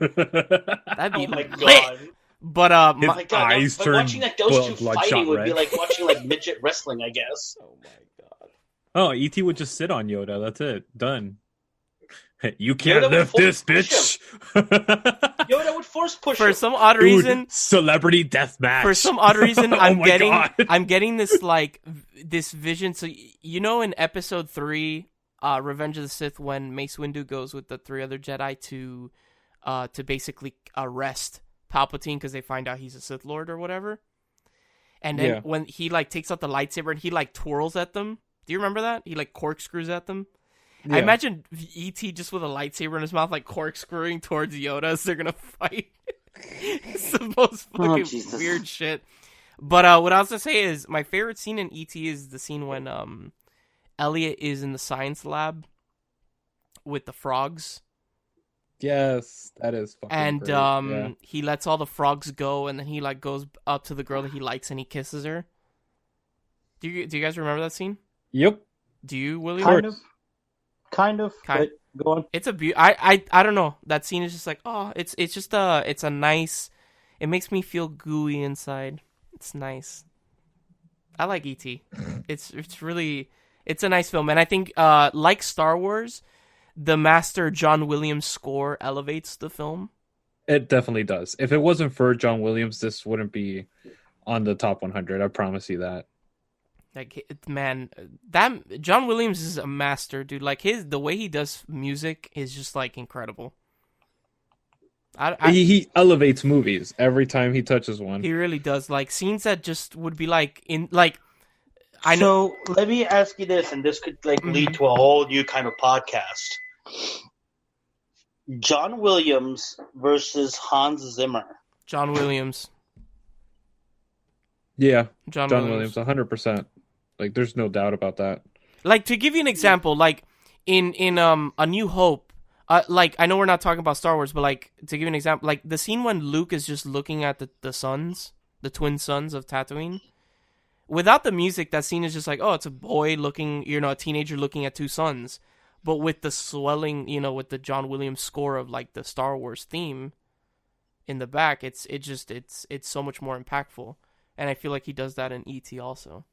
That'd be lit. God. But my god! But watching like those two fighting would be like watching like midget wrestling, I guess. Oh my god! Oh, E.T. would just sit on Yoda. That's it. Done. You can't lift this, bitch. Yoda would force push for him. some odd reason. Celebrity deathmatch. For some odd reason, I'm getting this like this vision. So you know, in Episode 3, Revenge of the Sith, when Mace Windu goes with the 3 other Jedi to basically arrest Palpatine because they find out he's a Sith Lord or whatever. And then when he like takes out the lightsaber and he like twirls at them. Do you remember that? He like corkscrews at them. Yeah. I imagine E.T. just with a lightsaber in his mouth, like corkscrewing towards Yoda as they're gonna fight. It's the most fucking weird shit. But what I was gonna say is my favorite scene in E.T. is the scene when Elliot is in the science lab with the frogs. Yes, that is fucking great. He lets all the frogs go, and then he like goes up to the girl that he likes and he kisses her. Do you guys remember that scene? Yep. Do you, William? Kind of. But go on. It's a I don't know. That scene is just like, oh, it's just it's a nice. It makes me feel gooey inside. It's nice. I like E.T. It's a nice film, and I think like Star Wars, the master John Williams score elevates the film. It definitely does. If it wasn't for John Williams, this wouldn't be on the top 100. I promise you that. Like, man, that John Williams is a master, dude. Like the way he does music is just like incredible. He elevates movies every time he touches one. He really does. Like scenes that just would be like in like. So let me ask you this, and this could like lead to a whole new kind of podcast. John Williams versus Hans Zimmer. John Williams. Yeah, John Williams, 100%. Like, there's no doubt about that. Like, to give you an example, like in A New Hope, like I know we're not talking about Star Wars, but like to give you an example, like the scene when Luke is just looking at the sons, the twin sons of Tatooine. Without the music, that scene is just like, oh, it's a boy looking, a teenager looking at two sons. But with the swelling, with the John Williams score of like the Star Wars theme in the back, it's so much more impactful. And I feel like he does that in E.T. also.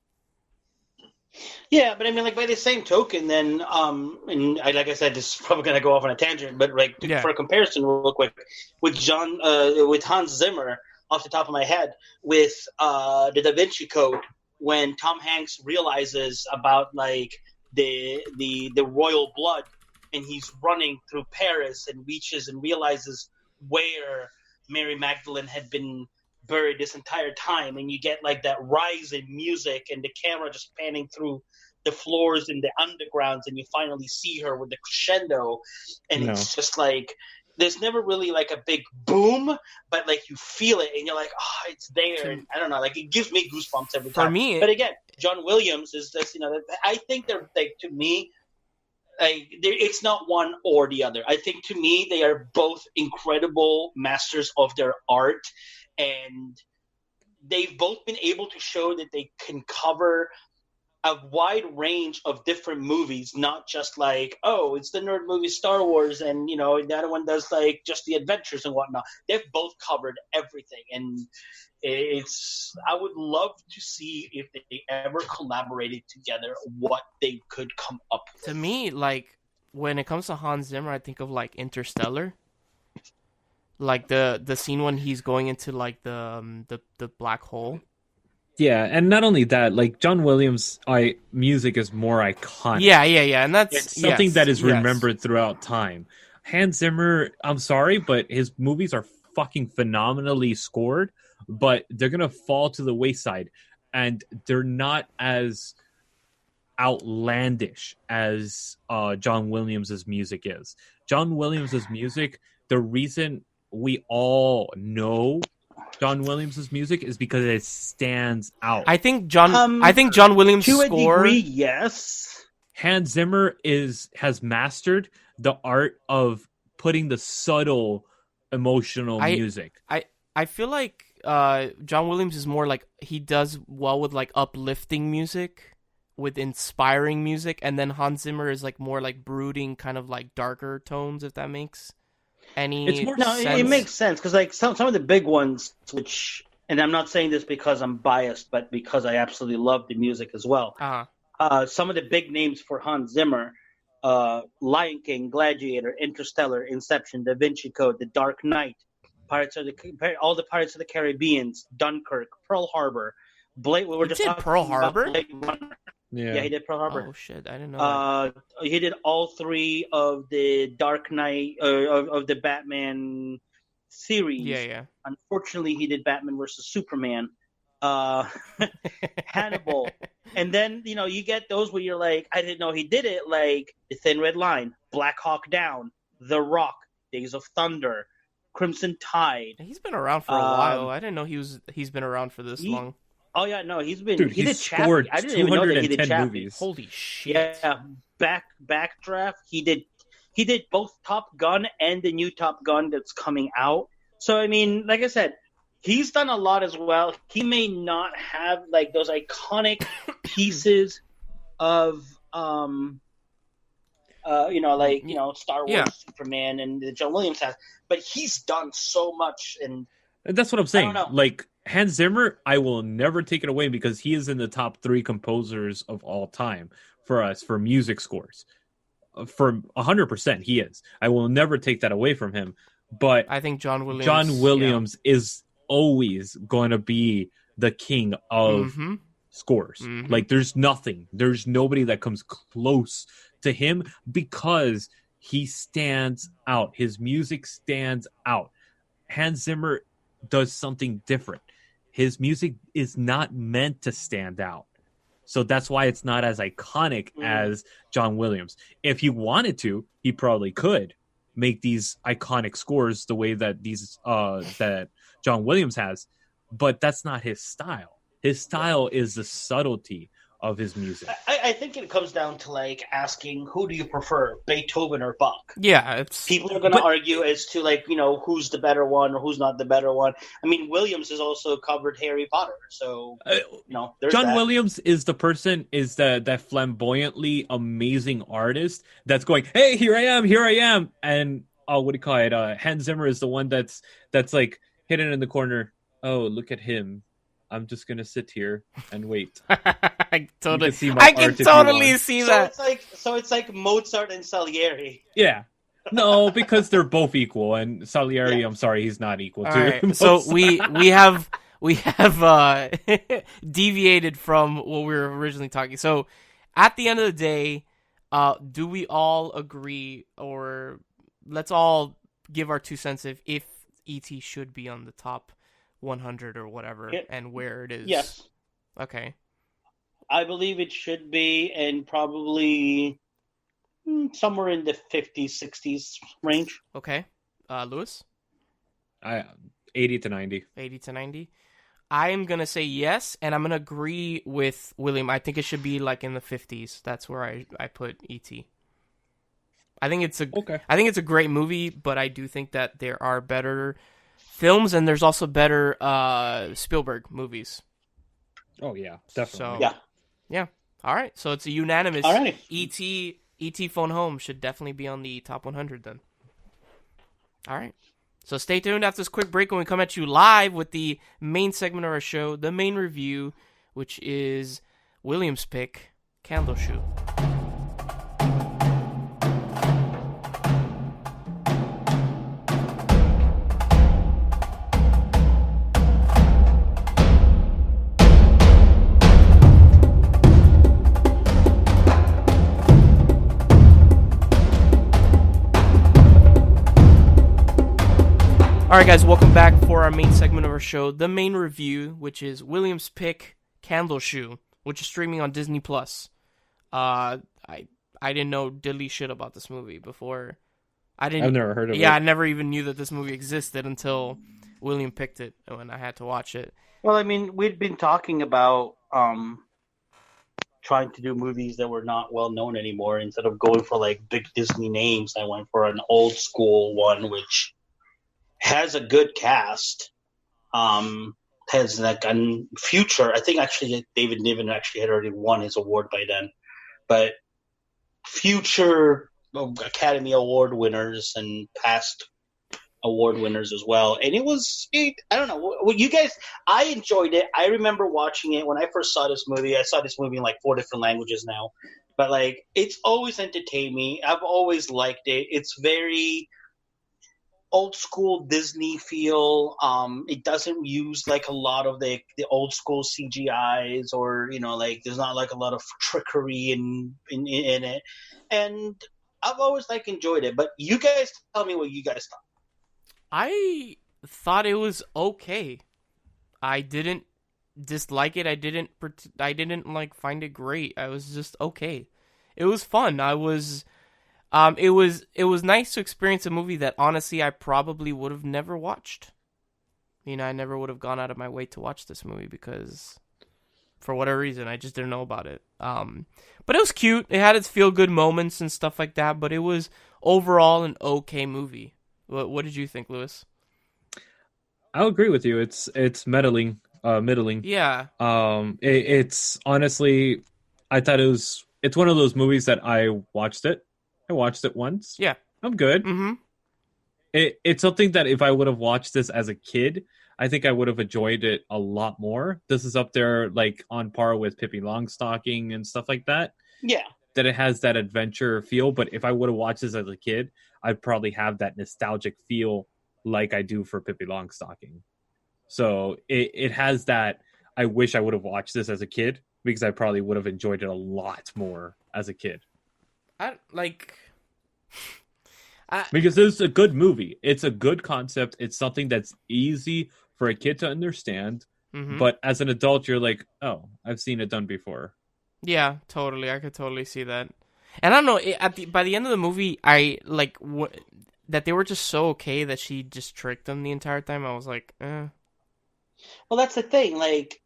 Yeah, but I mean, like by the same token, then, and like I said, this is probably going to go off on a tangent, but like for a comparison, real quick, with Hans Zimmer, off the top of my head, with the Da Vinci Code, when Tom Hanks realizes about like the royal blood, and he's running through Paris and reaches and realizes where Mary Magdalene had been buried this entire time, and you get like that rise in music and the camera just panning through the floors and the undergrounds, and you finally see her with the crescendo, and it's just like there's never really like a big boom, but like you feel it and you're like, oh, it's there. And I don't know, like it gives me goosebumps every time. For me, but again, John Williams is just, I think they're like, to me, like it's not one or the other. I think to me they are both incredible masters of their art, and they've both been able to show that they can cover a wide range of different movies, not just like, oh, it's the nerd movie Star Wars, and the other one does like just the adventures and whatnot. They've both covered everything, and I would love to see if they ever collaborated together, what they could come up with. To me, like when it comes to Hans Zimmer, I think of like Interstellar, like the scene when he's going into like the black hole. Yeah, and not only that, like John Williams' music is more iconic. Yeah, and that's something that is remembered throughout time. Hans Zimmer, I'm sorry, but his movies are fucking phenomenally scored, but they're gonna fall to the wayside, and they're not as outlandish as John Williams' music is. John Williams' music, the reason we all know John Williams' music is because it stands out. I think John Williams' to score, a degree, yes. Hans Zimmer has mastered the art of putting the subtle emotional music. I feel like John Williams is more like, he does well with like uplifting music, with inspiring music, and then Hans Zimmer is like more like brooding, kind of like darker tones, if that makes any sense. It makes sense, because like some of the big ones, which, and I'm not saying this because I'm biased, but because I absolutely love the music as well. Some of the big names for Hans Zimmer, Lion King, Gladiator, Interstellar, Inception, Da Vinci Code, The Dark Knight, all the Pirates of the Caribbean, Dunkirk, Pearl Harbor, Blade. We were just talking Pearl Harbor. Yeah, he did Pearl Harbor. Oh shit, I didn't know that. He did all three of the Dark Knight of the Batman series. Yeah. Unfortunately, he did Batman versus Superman, Hannibal, and then you get those where you're like, I didn't know he did it, like The Thin Red Line, Black Hawk Down, The Rock, Days of Thunder, Crimson Tide. He's been around for a while. I didn't know he's been around for this long. Oh yeah, no, he's been. Dude, he did scored Chappie. I didn't even know that he did Chappie. movies. Holy shit! Yeah, Backdraft. He did both Top Gun and the new Top Gun that's coming out. So I mean, like I said, he's done a lot as well. He may not have like those iconic pieces of Star Wars, Superman, and John Williams has, but he's done so much, and that's what I'm saying. Like Hans Zimmer, I will never take it away, because he is in the top 3 composers of all time for us for music scores. For 100%, he is. I will never take that away from him. But I think John Williams is always going to be the king of scores. Mm-hmm. Like there's nobody that comes close to him, because he stands out. His music stands out. Hans Zimmer does something different. His music is not meant to stand out. So that's why it's not as iconic as John Williams. If he wanted to, he probably could make these iconic scores the way that that John Williams has, but that's not his style. His style is the subtlety of his music. I think it comes down to like asking, who do you prefer, Beethoven or Bach? Yeah, people are going to argue as to like, who's the better one or who's not the better one. I mean, Williams has also covered Harry Potter, so there's John that. Williams is the person, is that flamboyantly amazing artist that's going, hey, here I am, and what do you call it? Hans Zimmer is the one that's like hidden in the corner. Oh, look at him. I'm just gonna sit here and wait. I can totally see that. So it's like Mozart and Salieri. Yeah. No, because they're both equal, and Salieri, I'm sorry, he's not equal to. Right. So we have deviated from what we were originally talking. So at the end of the day, do we all agree, or let's all give our 2 cents if E.T. should be on the top 100 or whatever, and where it is? Yes. Okay. I believe it should be, and probably somewhere in the 50s, 60s range. Okay. Lewis? 80 to 90. 80 to 90. I am going to say yes, and I'm going to agree with William. I think it should be like in the 50s. That's where I put E.T. I think it's a great movie, but I do think that there are better films, and there's also better Spielberg movies. Oh yeah, definitely. So, yeah. All right. So it's a unanimous. Alrighty. E.T. Phone Home should definitely be on the top 100 then. All right. So stay tuned after this quick break when we come at you live with the main segment of our show, the main review, which is William's pick, Candleshoe. All right, guys, welcome back for our main segment of our show, the main review, which is William's pick, Candleshoe, which is streaming on Disney+. I didn't know diddly shit about this movie before. I've never heard of it. Yeah, I never even knew that this movie existed until William picked it when I had to watch it. Well, I mean, we'd been talking about trying to do movies that were not well known anymore. Instead of going for like big Disney names, I went for an old school one, which has a good cast. Has like a future. I think actually David Niven actually had already won his award by then, but future Academy Award winners and past award winners as well. And I don't know. Well, you guys, I enjoyed it. I remember watching it when I first saw this movie. I saw this movie in like 4 different languages now, but like it's always entertained me. I've always liked it. It's very old school Disney feel. It doesn't use like a lot of the old school CGIs, or like there's not like a lot of trickery in it. And I've always like enjoyed it. But you guys tell me what you guys thought. I thought it was okay. I didn't dislike it. I didn't like find it great. I was just okay. It was fun. It was nice to experience a movie that honestly I probably would have never watched. I never would have gone out of my way to watch this movie because for whatever reason I just didn't know about it. But it was cute. It had its feel good moments and stuff like that, but it was overall an okay movie. What did you think, Lewis? I'll agree with you. It's middling. Yeah. It's honestly, I thought it's one of those movies that I watched it once. Yeah. I'm good. Mm-hmm. It's something that if I would have watched this as a kid, I think I would have enjoyed it a lot more. This is up there like on par with Pippi Longstocking and stuff like that. Yeah. That it has that adventure feel, but if I would have watched this as a kid, I'd probably have that nostalgic feel like I do for Pippi Longstocking. So it has that, I wish I would have watched this as a kid, because I probably would have enjoyed it a lot more as a kid. Because it's a good movie. It's a good concept. It's something that's easy for a kid to understand. Mm-hmm. But as an adult, you're like, oh, I've seen it done before. Yeah, totally. I could totally see that. And I don't know. By the end of the movie, I like that they were just so okay that she just tricked them the entire time. I was like, eh. Well, that's the thing. Like,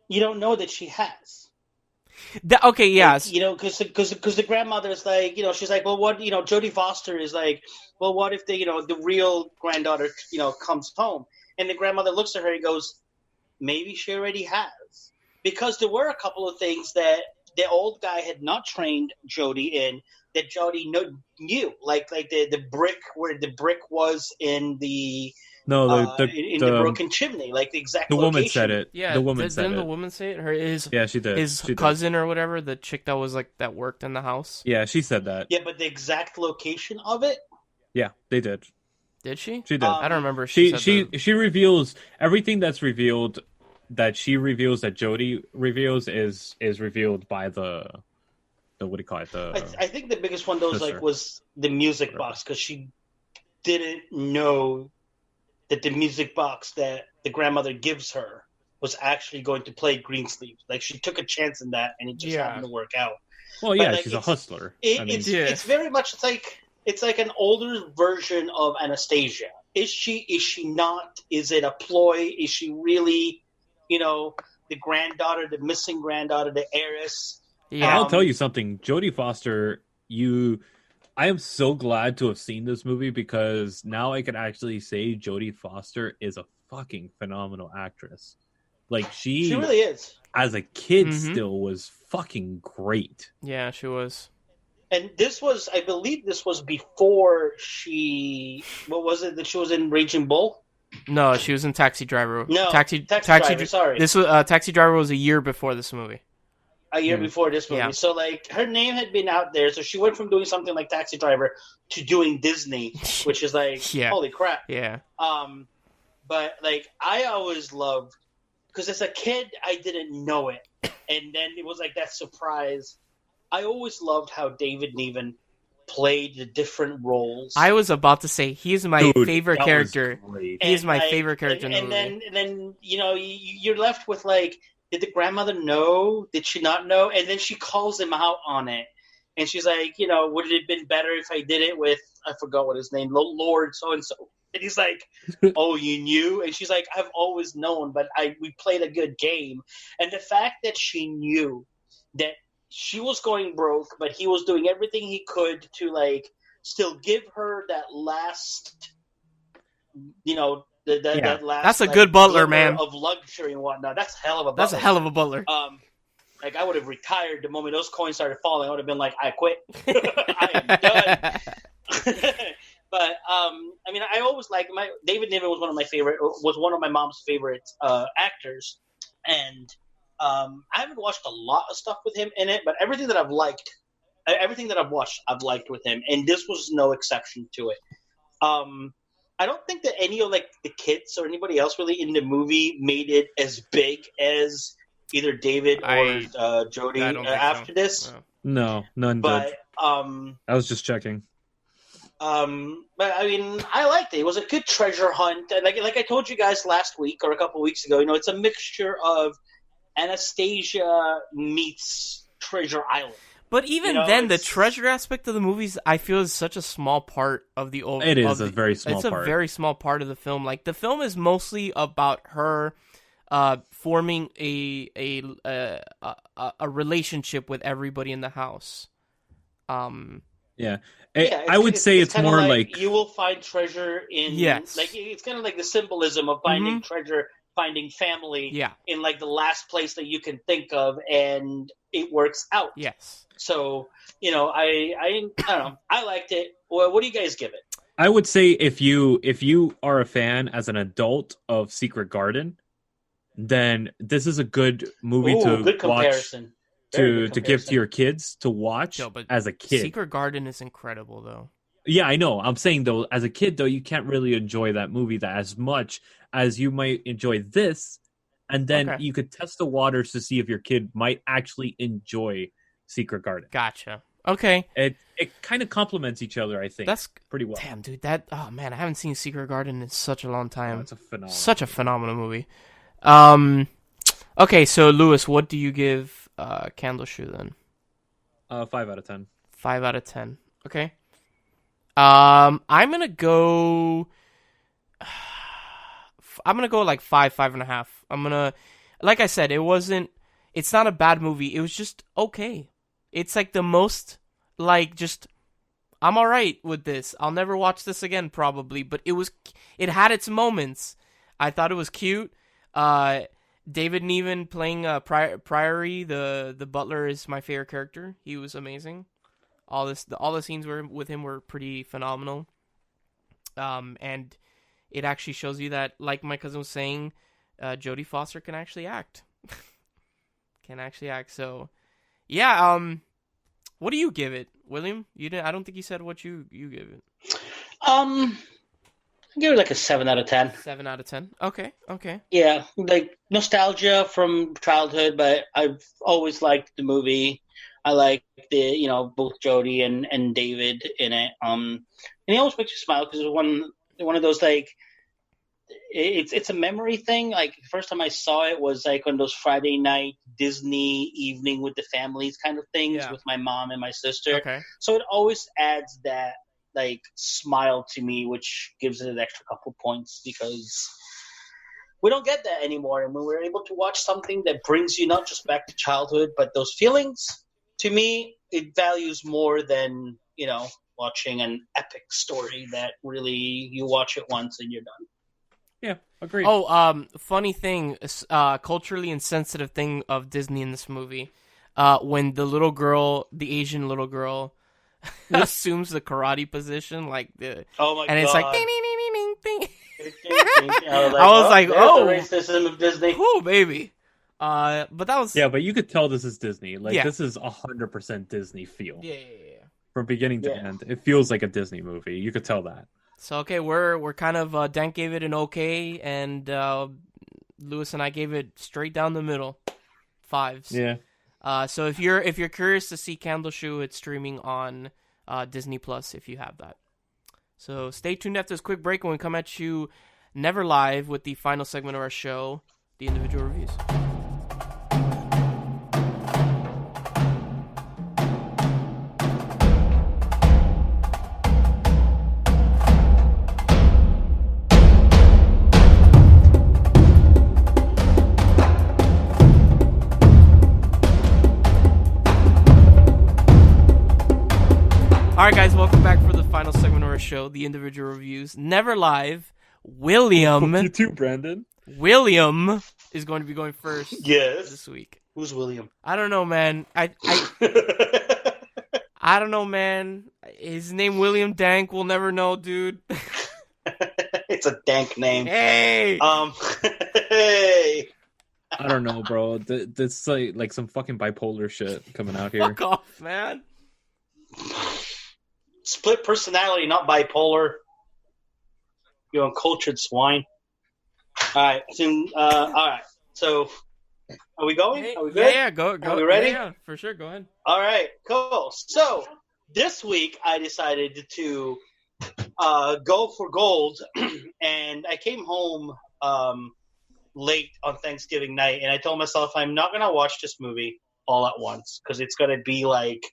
you don't know that she has. Okay, yes. Like, because the grandmother's like, she's like, well, what, Jodie Foster is like, well, what if the real granddaughter, comes home? And the grandmother looks at her and goes, maybe she already has. Because there were a couple of things that the old guy had not trained Jodie in that Jodie knew. Like the brick, where the brick was in the... No, the broken chimney, like the exact location. Woman said it. Yeah, the woman said it. Didn't the woman say it? Yeah, she did. His cousin or whatever, the chick that was like that worked in the house. Yeah, she said that. Yeah, but the exact location of it. Yeah, they did. Did she? She did. I don't remember. She reveals everything that's revealed. That she reveals that Jodie reveals is revealed by the what do you call it? I think the biggest one though was the music box, because she didn't know that the music box that the grandmother gives her was actually going to play Greensleeves. Like, she took a chance in that, and it just happened to work out. Well, yeah, she's a hustler. It's very much it's like an older version of Anastasia. Is she not? Is it a ploy? Is she really, the granddaughter, the missing granddaughter, the heiress? Yeah, I'll tell you something. Jodie Foster, I am so glad to have seen this movie, because now I can actually say Jodie Foster is a fucking phenomenal actress. Like, she really is. As a kid, still was fucking great. Yeah, she was. And I believe this was before what was it that she was in Raging Bull? No, she was in Taxi Driver. No, Taxi Driver, sorry. This was Taxi Driver was a year before this movie. A year before this movie. Yeah. So, like, her name had been out there. So she went from doing something like Taxi Driver to doing Disney, which is like, holy crap. Yeah. But, like, I always loved, because as a kid, I didn't know it. And then it was like that surprise. I always loved how David Niven played the different roles. I was about to say, he's my favorite character. He's my favorite character in the movie. And then, you're left with, like, did the grandmother know? Did she not know? And then she calls him out on it. And she's like, would it have been better if I did it with, I forgot what his name, Lord so-and-so. And he's like, oh, you knew? And she's like, I've always known, but we played a good game. And the fact that she knew that she was going broke, but he was doing everything he could to, like, still give her that last, that last, that's a good butler, man, of luxury and whatnot. That's a hell of a butler. That's a hell of a butler. Like, I would have retired the moment those coins started falling. I would have been like, I quit. I am done. But I mean, I always like David Niven was one of my mom's favorite actors, and I haven't watched a lot of stuff with him in it, but everything that I've watched, I've liked with him, and this was no exception to it. I don't think that any of, like, the kids or anybody else really in the movie made it as big as either David or Jodie after this. No, none but, did. I was just checking. But I mean, I liked it. It was a good treasure hunt, and like I told you guys last week or a couple of weeks ago, it's a mixture of Anastasia meets Treasure Island. But even then, the treasure aspect of the movies, I feel, is such a small part of the old. It is a very small part. It's a very small part of the film. Like, the film is mostly about her forming a relationship with everybody in the house. Yeah. I would say it's more like you will find treasure in. Yes. Like, it's kind of like the symbolism of finding treasure, finding family. Yeah. In, like, the last place that you can think of, and it works out. Yes. So, I don't know. I liked it. Well, what do you guys give it? I would say if you are a fan as an adult of Secret Garden, then this is a good movie to watch. To give to your kids to watch as a kid. Secret Garden is incredible, though. Yeah, I know. I'm saying, though, as a kid, though, you can't really enjoy that movie as much as you might enjoy this. And then you could test the waters to see if your kid might actually enjoy Secret Garden. Gotcha. Okay. It kind of complements each other, I think. That's pretty well. Damn, dude. Oh man, I haven't seen Secret Garden in such a long time. It's a phenomenal. Such a phenomenal movie. Okay, so Lewis, what do you give Candleshoe then? 5 out of 10. 5 out of 10. Okay. I'm gonna go. I'm gonna go like 5.5. I'm gonna, like I said, it's not a bad movie. It was just okay. It's like the most, like, just, I'm alright with this. I'll never watch this again probably, but it had its moments. I thought it was cute. David Niven playing Priory, the butler, is my favorite character. He was amazing. All the scenes with him were pretty phenomenal. And it actually shows you that, like my cousin was saying, Jodie Foster can actually act. So, yeah. What do you give it, William? You didn't. I don't think you said what you give it. I give it like a 7 out of 10. 7 out of 10. Okay. Yeah, like nostalgia from childhood, but I've always liked the movie. I like both Jodie and David in it. And he always makes you smile because it's one of those, like, it's a memory thing. Like, the first time I saw it was like on those Friday night Disney evening with the families kind of things with my mom and my sister. Okay. So it always adds that, like, smile to me, which gives it an extra couple points because we don't get that anymore. And when we're able to watch something that brings you not just back to childhood, but those feelings, to me, it values more than, watching an epic story that really you watch it once and you're done. Yeah, agreed. Oh, funny thing, culturally insensitive thing of Disney in this movie, when the little girl, the Asian little girl, assumes the karate position, like it's like ding ding ding ding ding ding. I was like, oh, the racism of Disney. Oh, baby. But that was but you could tell this is Disney. Like, this is 100% Disney feel. Yeah. From beginning to end, it feels like a Disney movie. You could tell that. So okay, we're kind of Dan gave it an okay, and Lewis and I gave it straight down the middle, 5s. Yeah. So if you're curious to see Candleshoe, it's streaming on Disney Plus if you have that. So stay tuned after this quick break when we come at you never live with the final segment of our show, the individual reviews. Alright guys, welcome back for the final segment of our show, the individual reviews. Never live, William. You too, Brandon. William is going to be going first this week. Who's William? I don't know, man. I don't know, man. His name William Dank, we'll never know, dude. It's a dank name. Hey! Hey! I don't know, bro. That's like some fucking bipolar shit coming out here. Fuck off, man. Split personality, not bipolar. You uncultured swine. All right. So, are we going? Are we good? Yeah, go. Are we ready? Yeah, for sure. Go ahead. All right, cool. So, this week I decided to go for gold, and I came home late on Thanksgiving night, and I told myself I'm not going to watch this movie all at once because it's going to be like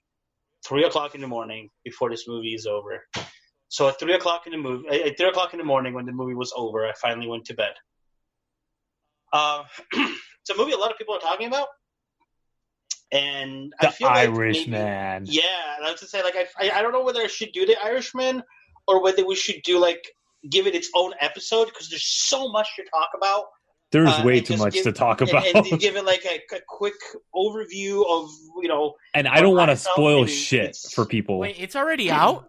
3 o'clock in the morning before this movie is over. So at 3 o'clock in the morning when the movie was over, I finally went to bed. It's a movie a lot of people are talking about, and I feel like Irishman. Yeah, I was to say, like, I don't know whether I should do the Irishman or whether we should do, like, give it its own episode because there's so much to talk about. There's way too much to talk about. And give it like a quick overview of, And I don't want to spoil shit for people. Wait, it's already out?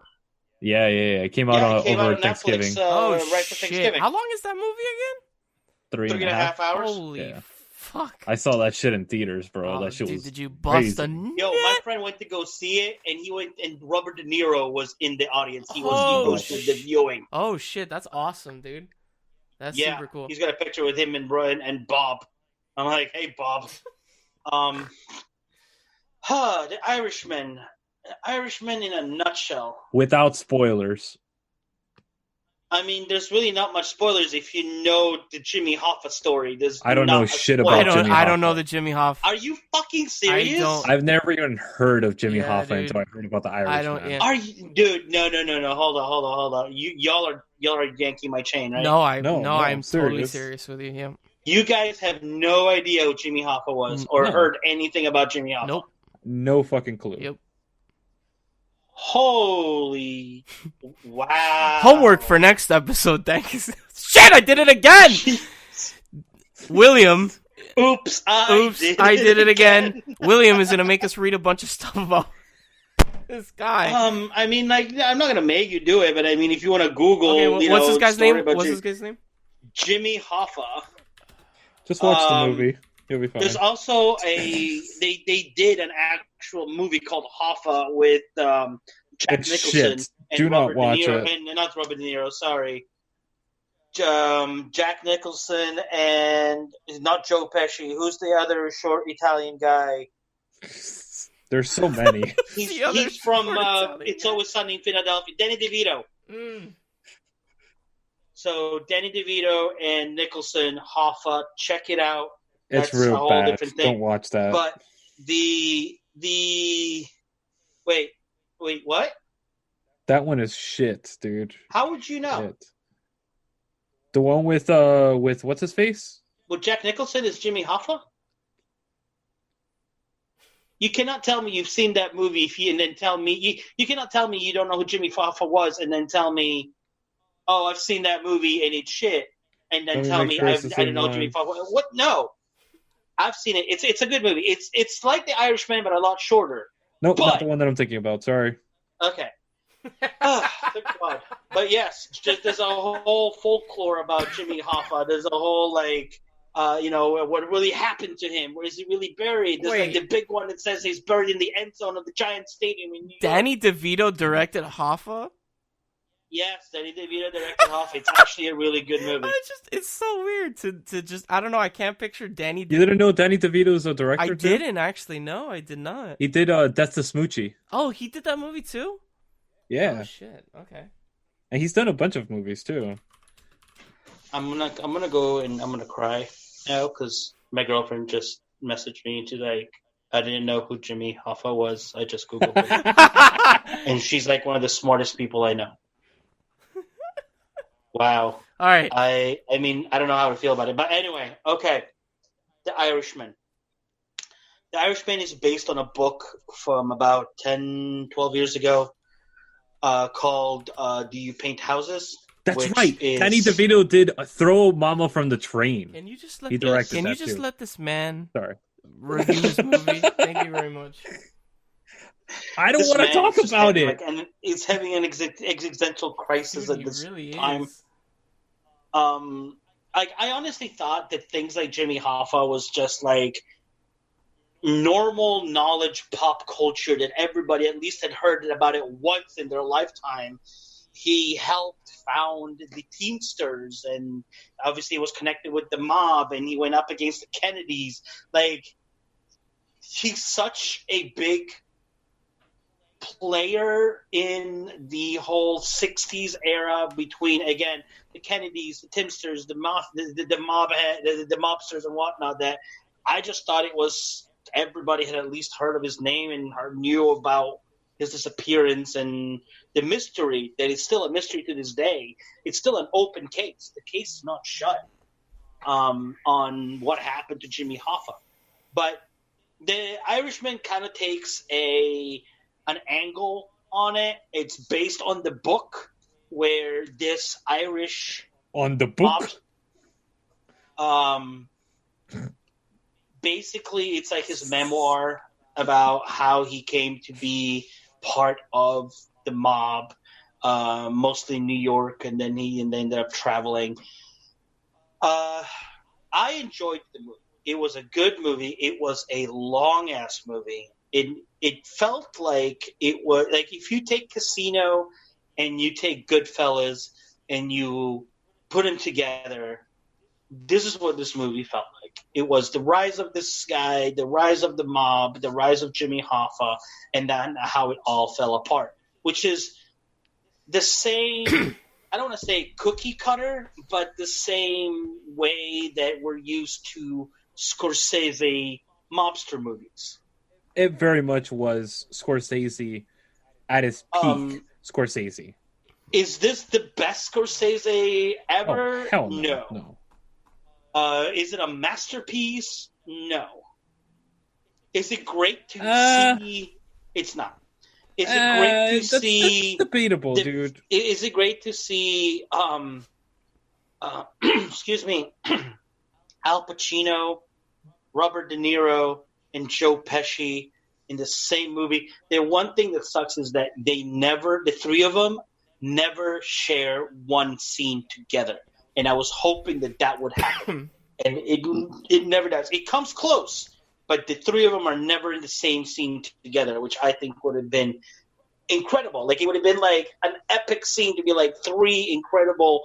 Yeah. It came out over Thanksgiving. Netflix, right for Thanksgiving. How long is that movie again? 3.5 hours. Holy fuck. I saw that shit in theaters, bro. That shit was did you bust a nut? Yo, my friend went to go see it, and he went, and Robert De Niro was in the audience. He hosted the viewing. Oh, shit. That's awesome, dude. That's super cool. He's got a picture with him and Brian and Bob. I'm like, hey, Bob. The Irishman. Irishman in a nutshell. Without spoilers. I mean, there's really not much spoilers if you know the Jimmy Hoffa story. I don't know shit about Jimmy Hoffa. I don't know the Jimmy Hoffa. Are you fucking serious? I don't. I've never even heard of Jimmy Hoffa dude. until I heard about the Irishman. I don't. Yeah. Are you, dude? No. Hold on. Y'all are yanking my chain, right? No, No, I'm serious. totally serious with you. Yeah. You guys have no idea who Jimmy Hoffa was or heard anything about Jimmy Hoffa. Nope. No fucking clue. Yep. Holy wow! Homework for next episode. Thank you. Shit! I did it again. William. Oops! I did it again. William is gonna make us read a bunch of stuff about this guy. I mean, like, I'm not gonna make you do it, but I mean, if you want to Google, okay, what's this guy's name? What's this guy's name? Jimmy Hoffa. Just watch the movie. You'll be fine. There's also they did an actual movie called Hoffa with Jack Nicholson. Shit. And Do Robert not watch De Niro, it. And not Robert De Niro, sorry. Jack Nicholson and not Joe Pesci. Who's the other short Italian guy? There's so many. He's from It's Always Sunny in Philadelphia. Danny DeVito. So Danny DeVito and Nicholson, Hoffa, check it out. It's That's real a whole bad. different thing. Don't watch that. But wait, what? That one is shit, dude. How would you know? Shit. The one with what's his face? Well, Jack Nicholson is Jimmy Hoffa? You cannot tell me you've seen that movie and then tell me you cannot tell me you don't know who Jimmy Hoffa was and then tell me, oh, I've seen that movie and it's shit, and then tell me I didn't know Jimmy Hoffa. What? No, I've seen it. It's a good movie. It's like The Irishman but a lot shorter. Nope, not the one that I'm thinking about. Sorry. Okay. Thank God. But yes, just there's a whole folklore about Jimmy Hoffa. There's a whole what really happened to him? Where is he really buried? There's like the big one that says he's buried in the end zone of the Giant Stadium in New York. Danny DeVito directed Hoffa? Yes, Danny DeVito directed Hoffa. It's actually a really good movie. It's so weird to just, I don't know, I can't picture Danny You didn't know Danny DeVito's a director? I didn't actually. No, I did not. He did Death to Smoochie. Oh, he did that movie too? Yeah. Oh shit. Okay. And he's done a bunch of movies too. I'm gonna go and I'm gonna cry now because my girlfriend just messaged me and she's like, I didn't know who Jimmy Hoffa was. I just googled him, and she's like one of the smartest people I know. Wow. All right. I mean, I don't know how to feel about it, but anyway, okay. The Irishman. The Irishman is based on a book from about 10, 12 years ago called Do You Paint Houses? That's right. Danny DeVito did Throw Mama from the Train. Can you just let this man review his movie? Thank you very much. I don't want to talk about it. And it's having an existential crisis at this time. I honestly thought that things like Jimmy Hoffa was just like normal knowledge pop culture that everybody at least had heard about it once in their lifetime. He helped found the Teamsters and obviously was connected with the mob and he went up against the Kennedys. Like, he's such a big player in the whole 60s era between, again, the Kennedys, the Teamsters, the mobsters and whatnot, that I just thought it was everybody had at least heard of his name and knew about his disappearance and the mystery that is still a mystery to this day. It's still an open case. The case is not shut on what happened to Jimmy Hoffa. But the Irishman kind of takes an angle on it. It's based on the book where this Irish on the book basically it's like his memoir about how he came to be part of the mob, mostly New York, and then he ended up traveling. I enjoyed the movie. It was a good movie. It was a long ass movie. It felt like it was like if you take Casino and you take Goodfellas and you put them together, this is what this movie felt like. It was the rise of this guy, the rise of the mob, the rise of Jimmy Hoffa, and then how it all fell apart, which is the same, I don't want to say cookie cutter, but the same way that we're used to Scorsese mobster movies. It very much was Scorsese at his peak. Scorsese. Is this the best Scorsese ever? Oh, hell no. Is it a masterpiece? No. Is it great to see? It's not. Is it great to see? That's debatable, dude. Is it great to see? Excuse me, Al Pacino, Robert De Niro, and Joe Pesci in the same movie. The one thing that sucks is that the three of them never share one scene together. And I was hoping that would happen. And it never does. It comes close, but the three of them are never in the same scene together, which I think would have been incredible. Like, it would have been like an epic scene to be like three incredible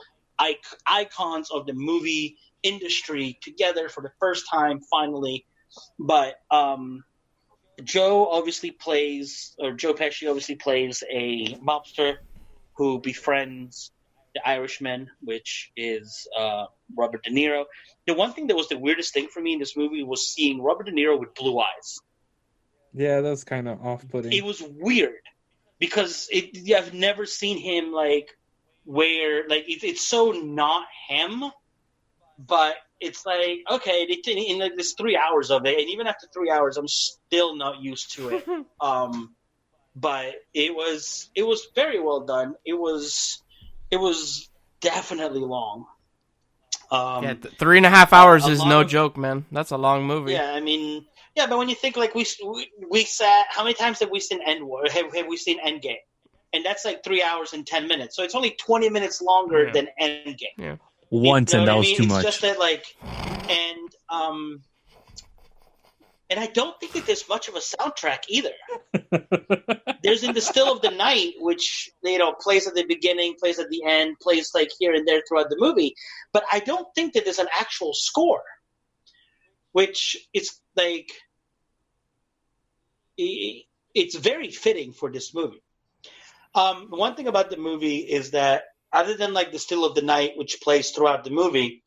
icons of the movie industry together for the first time, finally. But Joe Pesci obviously plays a mobster who befriends the Irishman, which is Robert De Niro. The one thing that was the weirdest thing for me in this movie was seeing Robert De Niro with blue eyes. Yeah, that was kind of off-putting. It was weird because I've never seen him it's so not him, but it's like, okay, in like this 3 hours of it, and even after 3 hours, I'm still not used to it. But it was very well done. It was definitely long. 3.5 hours is no joke, man. That's a long movie. Yeah, I mean, but when you think like we sat, how many times have we seen have we seen Endgame? And that's like 3 hours and 10 minutes. So it's only 20 minutes longer than Endgame. Yeah. Once, and that was too much. It's just that, like, and I don't think that there's much of a soundtrack either. There's In the Still of the Night, which, plays at the beginning, plays at the end, plays like here and there throughout the movie. But I don't think that there's an actual score, which is like, it's very fitting for this movie. One thing about the movie is that other than like The Still of the Night, which plays throughout the movie,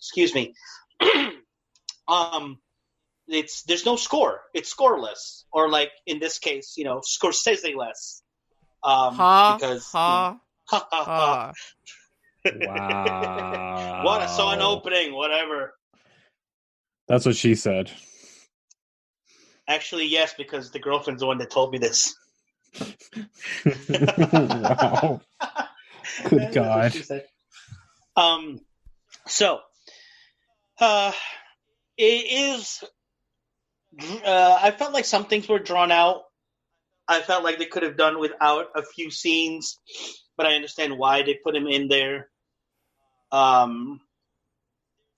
there's no score. It's scoreless, or like in this case, Scorsese-less. Because Wow. What? I saw an opening. Whatever. That's what she said. Actually, yes, because the girlfriend's the one that told me this. Wow. Good God. It is. I felt like some things were drawn out. I felt like they could have done without a few scenes, but I understand why they put him in there.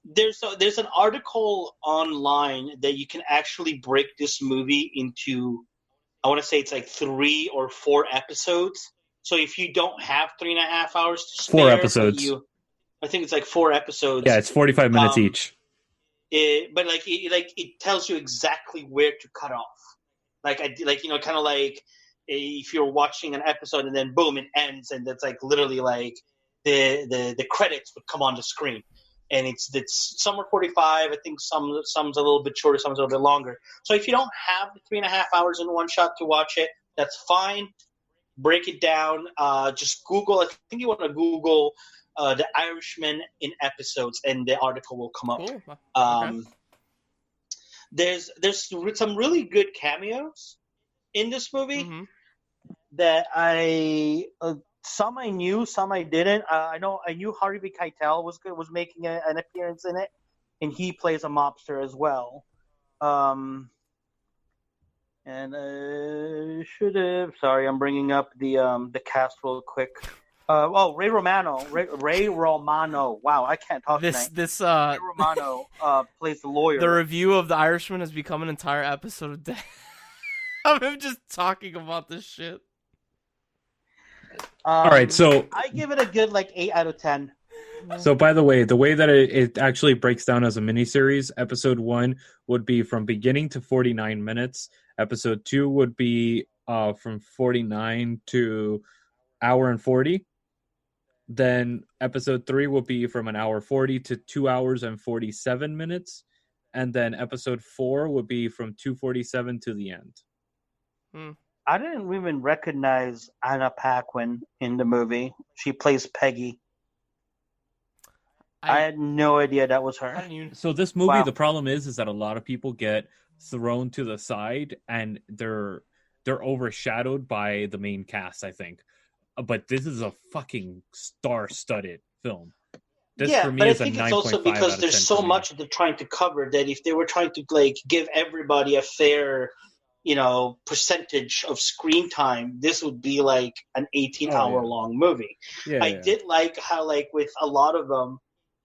There's an article online that you can actually break this movie into, I want to say it's like 3 or 4 episodes. So if you don't have 3.5 hours to spare, 4 episodes. I think it's like 4 episodes. Yeah, it's 45 minutes each. It tells you exactly where to cut off. Kind of like if you're watching an episode and then boom, it ends, and it's like literally like the credits would come on the screen. And it's some are 45. I think some's a little bit shorter, some's a little bit longer. So if you don't have the 3.5 hours in one shot to watch it, that's fine. Break it down. Just Google. I think you want to Google The Irishman in episodes, and the article will come up. Cool. Okay. There's some really good cameos in this movie that some I knew, some I didn't. I knew Harvey Keitel was making an appearance in it, and he plays a mobster as well. And should have. Sorry, I'm bringing up the cast real quick. Ray Romano. Wow, I can't talk tonight. Ray Romano plays the lawyer. The review of The Irishman has become an entire episode of him just talking about this shit. All right, so I give it a good 8 out of 10. So, by the way that it actually breaks down as a miniseries, episode 1 would be from beginning to 49 minutes. Episode 2 would be from 49 to hour and 40. Then episode 3 will be from an hour 40 to 2 hours and 47 minutes. And then episode 4 would be from 2:47 to the end. I didn't even recognize Anna Paquin in the movie. She plays Peggy. I had no idea that was her. So this movie, the problem is that a lot of people get thrown to the side and they're overshadowed by the main cast, I think. But this is a fucking star-studded film. This for me but I is think a it's also 9.5 because out of there's 10 so for me. much that they're trying to cover that if they were trying to like give everybody a fair, percentage of screen time, this would be like an 18-hour long movie. I did like how like with a lot of them,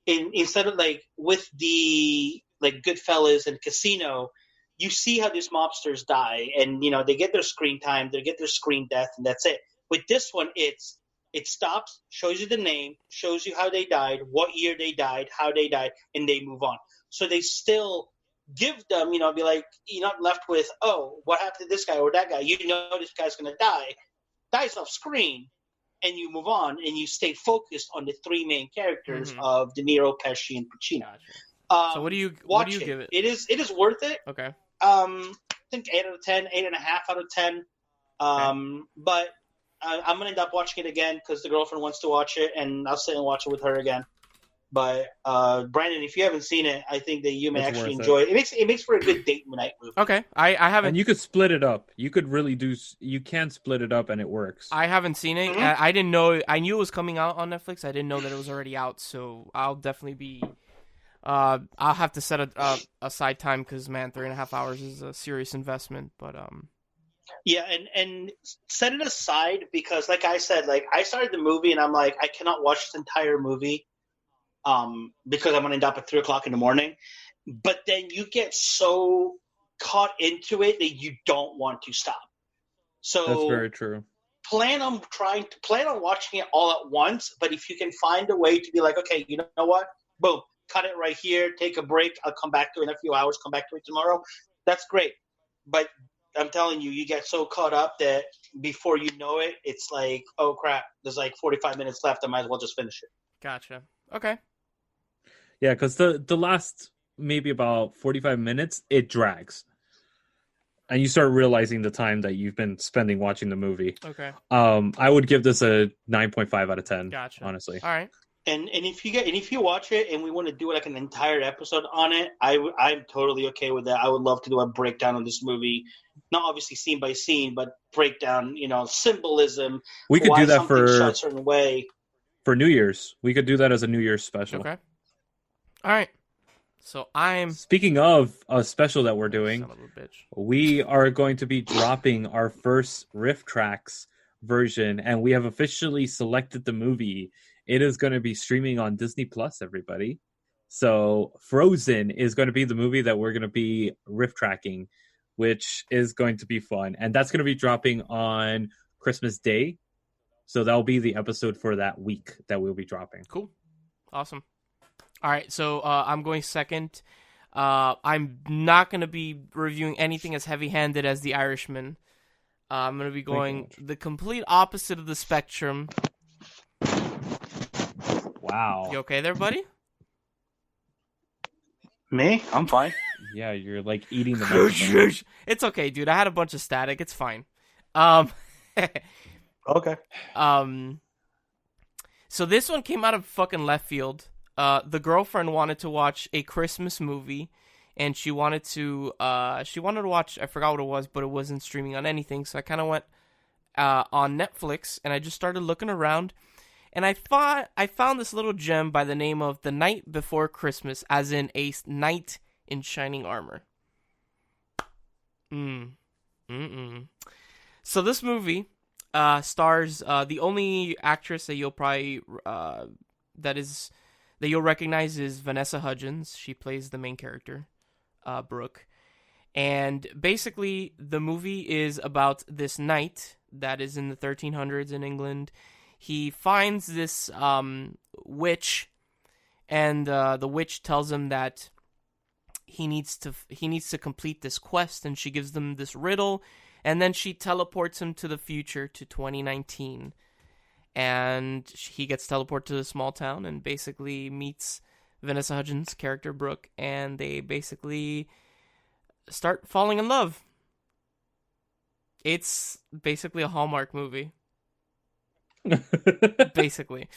instead of like with the like Goodfellas and Casino, you see how these mobsters die, and they get their screen time, they get their screen death, and that's it. With this one, it stops, shows you the name, shows you how they died, what year they died, how they died, and they move on. So they still give them, be like, you're not left with, oh, what happened to this guy or that guy? You know this guy's going to die. Dies off screen, and you move on, and you stay focused on the three main characters of De Niro, Pesci, and Pacino. Gotcha. So what do you give it? It is worth it. Okay. I think 8 out of 10, 8.5 out of 10. But I'm gonna end up watching it again because the girlfriend wants to watch it, and I'll sit and watch it with her again. But Brandon, if you haven't seen it, I think that you may actually enjoy it. It makes for a good date night movie. Okay, I haven't. And you could split it up. You can split it up, and it works. I haven't seen it. I didn't know. I knew it was coming out on Netflix. I didn't know that it was already out. So I'll definitely be. I'll have to set aside time because 3.5 hours is a serious investment. But Yeah, and set it aside because, like I said, like I started the movie and I'm like, I cannot watch this entire movie, because I'm gonna end up at 3:00 in the morning. But then you get so caught into it that you don't want to stop. So that's very true. Plan on watching it all at once. But if you can find a way to be like, okay, you know what, boom, cut it right here, take a break. I'll come back to it in a few hours. Come back to it tomorrow. That's great, but I'm telling you, you get so caught up that before you know it, it's like, oh crap, there's like 45 minutes left. I might as well just finish it. Gotcha. Okay. Yeah, because the last maybe about 45 minutes, it drags. And you start realizing the time that you've been spending watching the movie. Okay. I would give this a 9.5 out of 10. Gotcha. Honestly. All right. And if you watch it and we want to do like an entire episode on it, I'm totally okay with that. I would love to do a breakdown of this movie, not obviously scene by scene, but breakdown, symbolism. We could do that shot a certain way for New Year's. We could do that as a New Year's special. Okay. All right. So speaking of a special that we're doing, son of a bitch. We are going to be dropping our first Riff Tracks version, and we have officially selected the movie. It is going to be streaming on Disney Plus, everybody. So Frozen is going to be the movie that we're going to be riff tracking, which is going to be fun. And that's going to be dropping on Christmas Day. So that'll be the episode for that week that we'll be dropping. Cool. Awesome. All right. So I'm going second. I'm not going to be reviewing anything as heavy-handed as The Irishman. I'm going to be going the complete opposite of the spectrum. Wow. You okay there, buddy? Me? I'm fine. Yeah, you're like eating the microphone. It's okay, dude. I had a bunch of static. It's fine. Okay. So this one came out of fucking left field. The girlfriend wanted to watch a Christmas movie, and she wanted to watch, I forgot what it was, but it wasn't streaming on anything, so I kind of went on Netflix, and I just started looking around, and I found this little gem by the name of The Night Before Christmas, as in a knight in shining armor. So this movie stars the only actress that you'll probably that you'll recognize is Vanessa Hudgens. She plays the main character, Brooke. And basically, the movie is about this knight that is in the 1300s in England. he finds this witch, and the witch tells him that he needs to complete this quest, and she gives them this riddle, and then she teleports him to the future to 2019, and he gets teleported to the small town and basically meets Vanessa Hudgens' character Brooke, and they basically start falling in love. It's basically a Hallmark movie. Basically,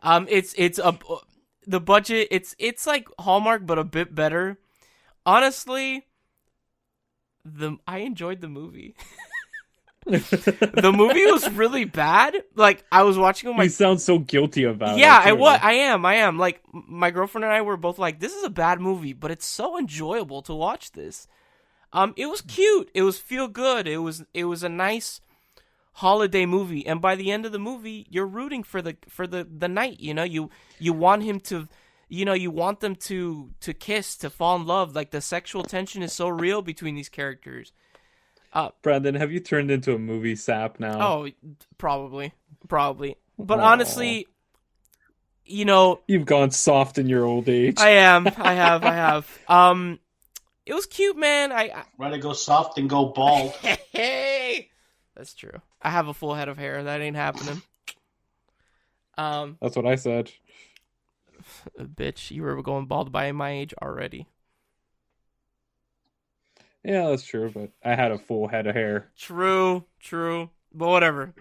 the budget. It's like Hallmark, but a bit better. Honestly, I enjoyed the movie. The movie was really bad. Like, I was watching with You sound so guilty about it. Yeah, I am. Like, my girlfriend and I were both like, this is a bad movie, but it's so enjoyable to watch this. It was cute. It was feel good. It was a nice holiday movie, and by the end of the movie, you're rooting for the knight. You know, you want him to, you want them to kiss, to fall in love. Like, the sexual tension is so real between these characters. Brandon, have you turned into a movie sap now? Oh, probably. But honestly, you've gone soft in your old age. I have. It was cute, man. I rather go soft than go bald. Hey, that's true. I have a full head of hair. That ain't happening. That's what I said. Bitch, you were going bald by my age already. Yeah, that's true, but I had a full head of hair. True. But whatever.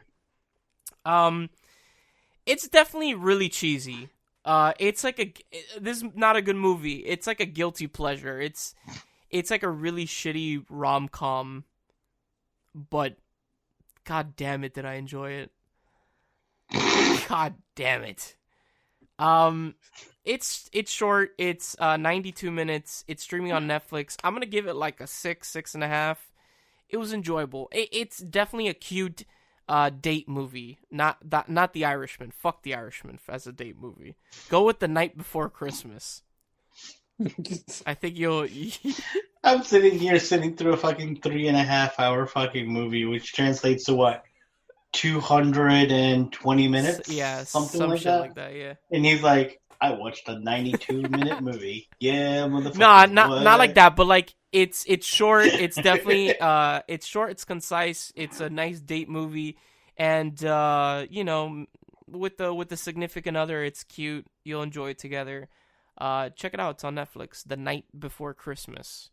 It's definitely really cheesy. It's like this is not a good movie. It's like a guilty pleasure. It's like a really shitty rom-com, but god damn it, did I enjoy it. God damn it. It's short. It's 92 minutes. It's streaming on Netflix. I'm gonna give it like a 6.5. It was enjoyable. It's definitely a cute date movie. Not the Irishman. Fuck the Irishman as a date movie. Go with The Night Before Christmas. I think you'll. I'm sitting through a fucking 3.5 hour fucking movie, which translates to what? 220 minutes? Yeah, something some like shit that. like that. Yeah. And he's like, I watched a 92-minute movie. Yeah, motherfucker. No, not like that. But like, it's short. It's definitely it's short. It's concise. It's a nice date movie, and with the significant other, it's cute. You'll enjoy it together. Check it out. It's on Netflix. The Night Before Christmas.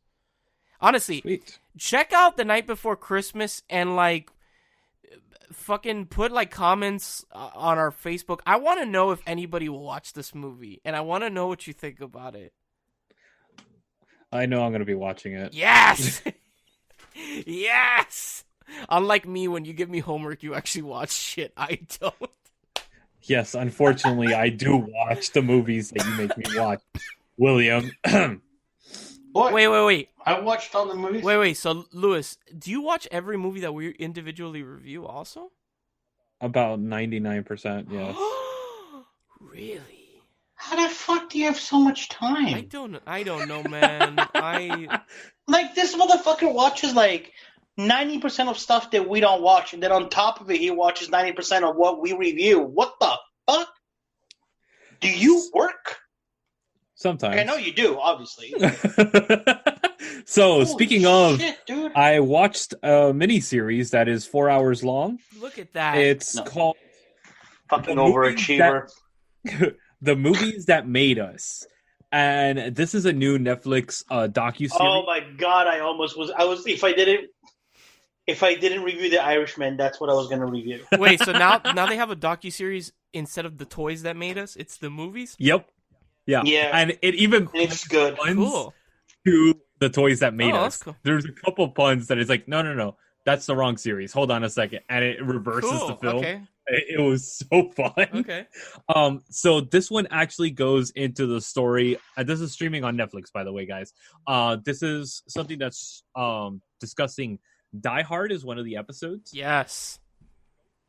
Honestly, Sweet. Check out The Night Before Christmas and like fucking put like comments on our Facebook. I want to know if anybody will watch this movie, and I want to know what you think about it. I know I'm going to be watching it. Yes! Yes! Unlike me, when you give me homework, you actually watch shit. I don't. Yes, unfortunately, I do watch the movies that you make me watch, William. Boy, Wait. I watched all the movies. Wait. So, Lewis, do you watch every movie that we individually review also? About 99%, yes. Really? How the fuck do you have so much time? I don't know, man. Like, this motherfucker watches, like, 90% of stuff that we don't watch, and then on top of it, he watches 90% of what we review. What the fuck? Do you work? Sometimes. I know you do, obviously. So, Holy speaking of, shit, dude. I watched a miniseries that is 4 hours long. Look at that. It's called Fucking overachiever. The Movies That Made Us. And this is a new Netflix docuseries. Oh my god, I was if I didn't review The Irishman, that's what I was gonna review. Wait, so now they have a docuseries instead of the toys that made us? It's the movies? Yep. Yeah. And it even it's good. puns Cool. to the toys that made us. That's cool. There's a couple puns that is like, no, that's the wrong series. Hold on a second. And it reverses the film. Okay. It was so fun. Okay. So this one actually goes into the story. This is streaming on Netflix, by the way, guys. This is something that's discussing Die Hard is one of the episodes. Yes.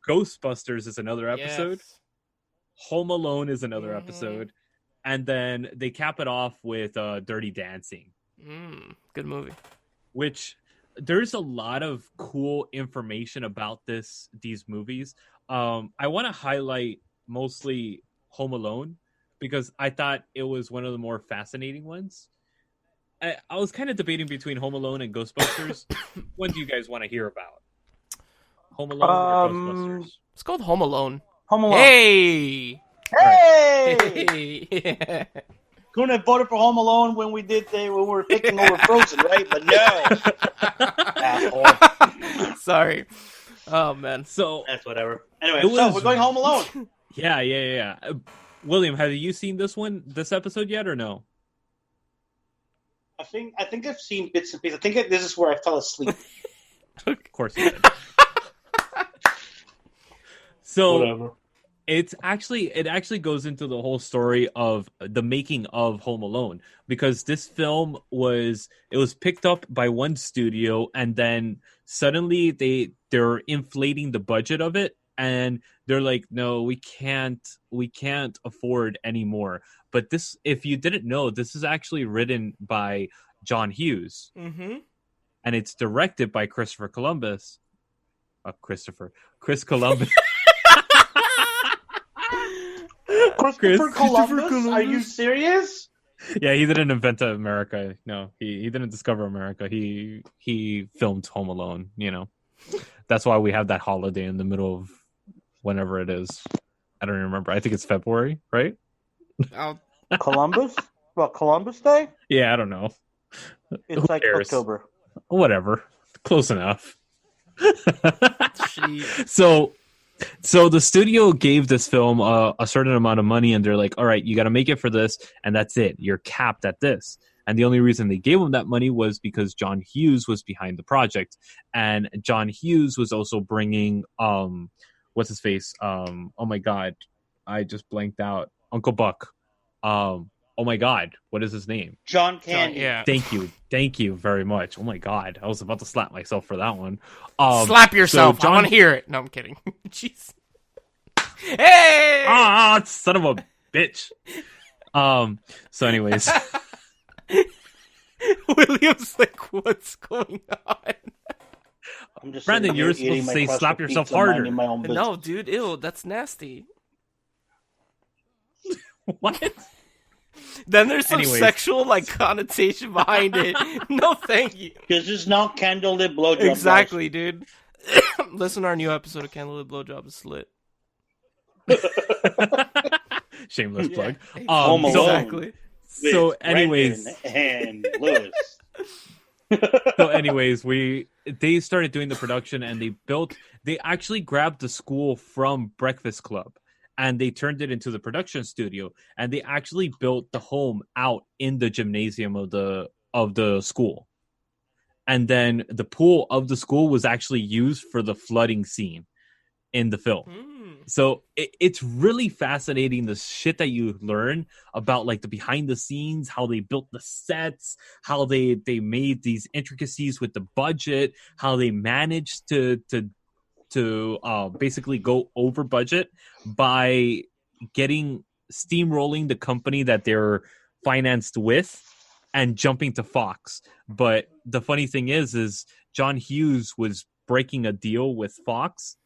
Ghostbusters is another episode. Yes. Home Alone is another episode. And then they cap it off with Dirty Dancing. Good movie. Which there's a lot of cool information about these movies. I want to highlight mostly Home Alone because I thought it was one of the more fascinating ones. I was kind of debating between Home Alone and Ghostbusters. What do you guys want to hear about? Home Alone or Ghostbusters? It's called Home Alone. Home Alone. Hey! Hey! Yeah. Couldn't have voted for Home Alone when we were picking over Frozen, right? But no. Asshole. Sorry. Oh, man. So that's whatever. Anyway, so we're going Home Alone. Yeah. William, have you seen this episode yet, or no? I think I've seen bits and pieces. I think this is where I fell asleep. Of course you did. So Whatever. it actually goes into the whole story of the making of Home Alone, because this film was picked up by one studio, and then suddenly they're inflating the budget of it, and they're like, no, we can't afford anymore. But this, if you didn't know, this is actually written by John Hughes, Mm-hmm. and it's directed by Chris Columbus. Christopher Columbus? Are you serious? Yeah, he didn't invent America. No, he didn't discover America. He filmed Home Alone. That's why we have that holiday in the middle of whenever it is. I don't remember. I think it's February, right? Columbus? Well, Columbus Day? Yeah, I don't know. It's Who like cares? October. Whatever. Close enough. Jeez. So the studio gave this film a certain amount of money, and they're like, all right, you got to make it for this, and that's it. You're capped at this. And the only reason they gave him that money was because John Hughes was behind the project. And John Hughes was also bringing, what's his face? Oh my God. I just blanked out. Uncle Buck. Oh my God. What is his name? John Candy. Yeah. Thank you very much. Oh my God. I was about to slap myself for that one. Slap yourself. So I want to hear it. No, I'm kidding. Jeez. Hey! Son of a bitch. So anyways. William's like, what's going on? I'm just Brandon, you were supposed to say slap yourself harder. No, dude, ew, that's nasty. What? Then there's some Anyways. sexual connotation behind it. No, thank you. This is not candlelit blowjob. Exactly, dude. Listen to our new episode of Candlelit Blowjob is lit. Shameless plug. Home Alone. Exactly. So anyways, Brendan and Lewis. they started doing the production, and they actually grabbed the school from Breakfast Club, and they turned it into the production studio, and they actually built the home out in the gymnasium of the school. And then the pool of the school was actually used for the flooding scene in the film. So it's really fascinating, the shit that you learn about the behind the scenes, how they built the sets, how they made these intricacies with the budget, how they managed to basically go over budget by steamrolling the company that they're financed with and jumping to Fox. But the funny thing is John Hughes was breaking a deal with Fox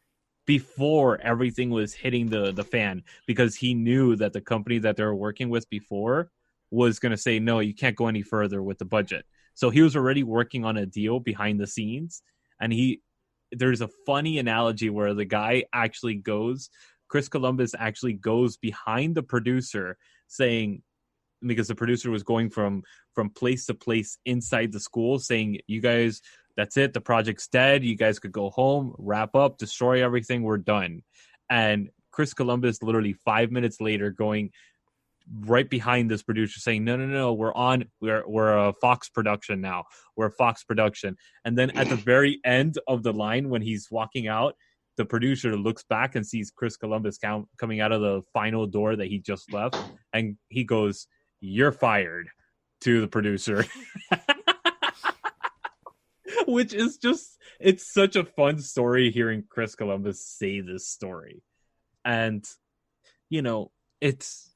before everything was hitting the fan, because he knew that the company that they were working with before was going to say, no, you can't go any further with the budget. So he was already working on a deal behind the scenes. And there's a funny analogy where the guy actually Chris Columbus actually goes behind the producer saying, because the producer was going from place to place inside the school saying, you guys, that's it, the project's dead, you guys could go home, wrap up, destroy everything, we're done. And Chris Columbus literally 5 minutes later going right behind this producer saying, no, we're a Fox production now, we're a Fox production. And then at the very end of the line, when he's walking out, the producer looks back and sees Chris Columbus coming out of the final door that he just left, and he goes, "You're fired," to the producer. Which is it's such a fun story hearing Chris Columbus say this story. And, it's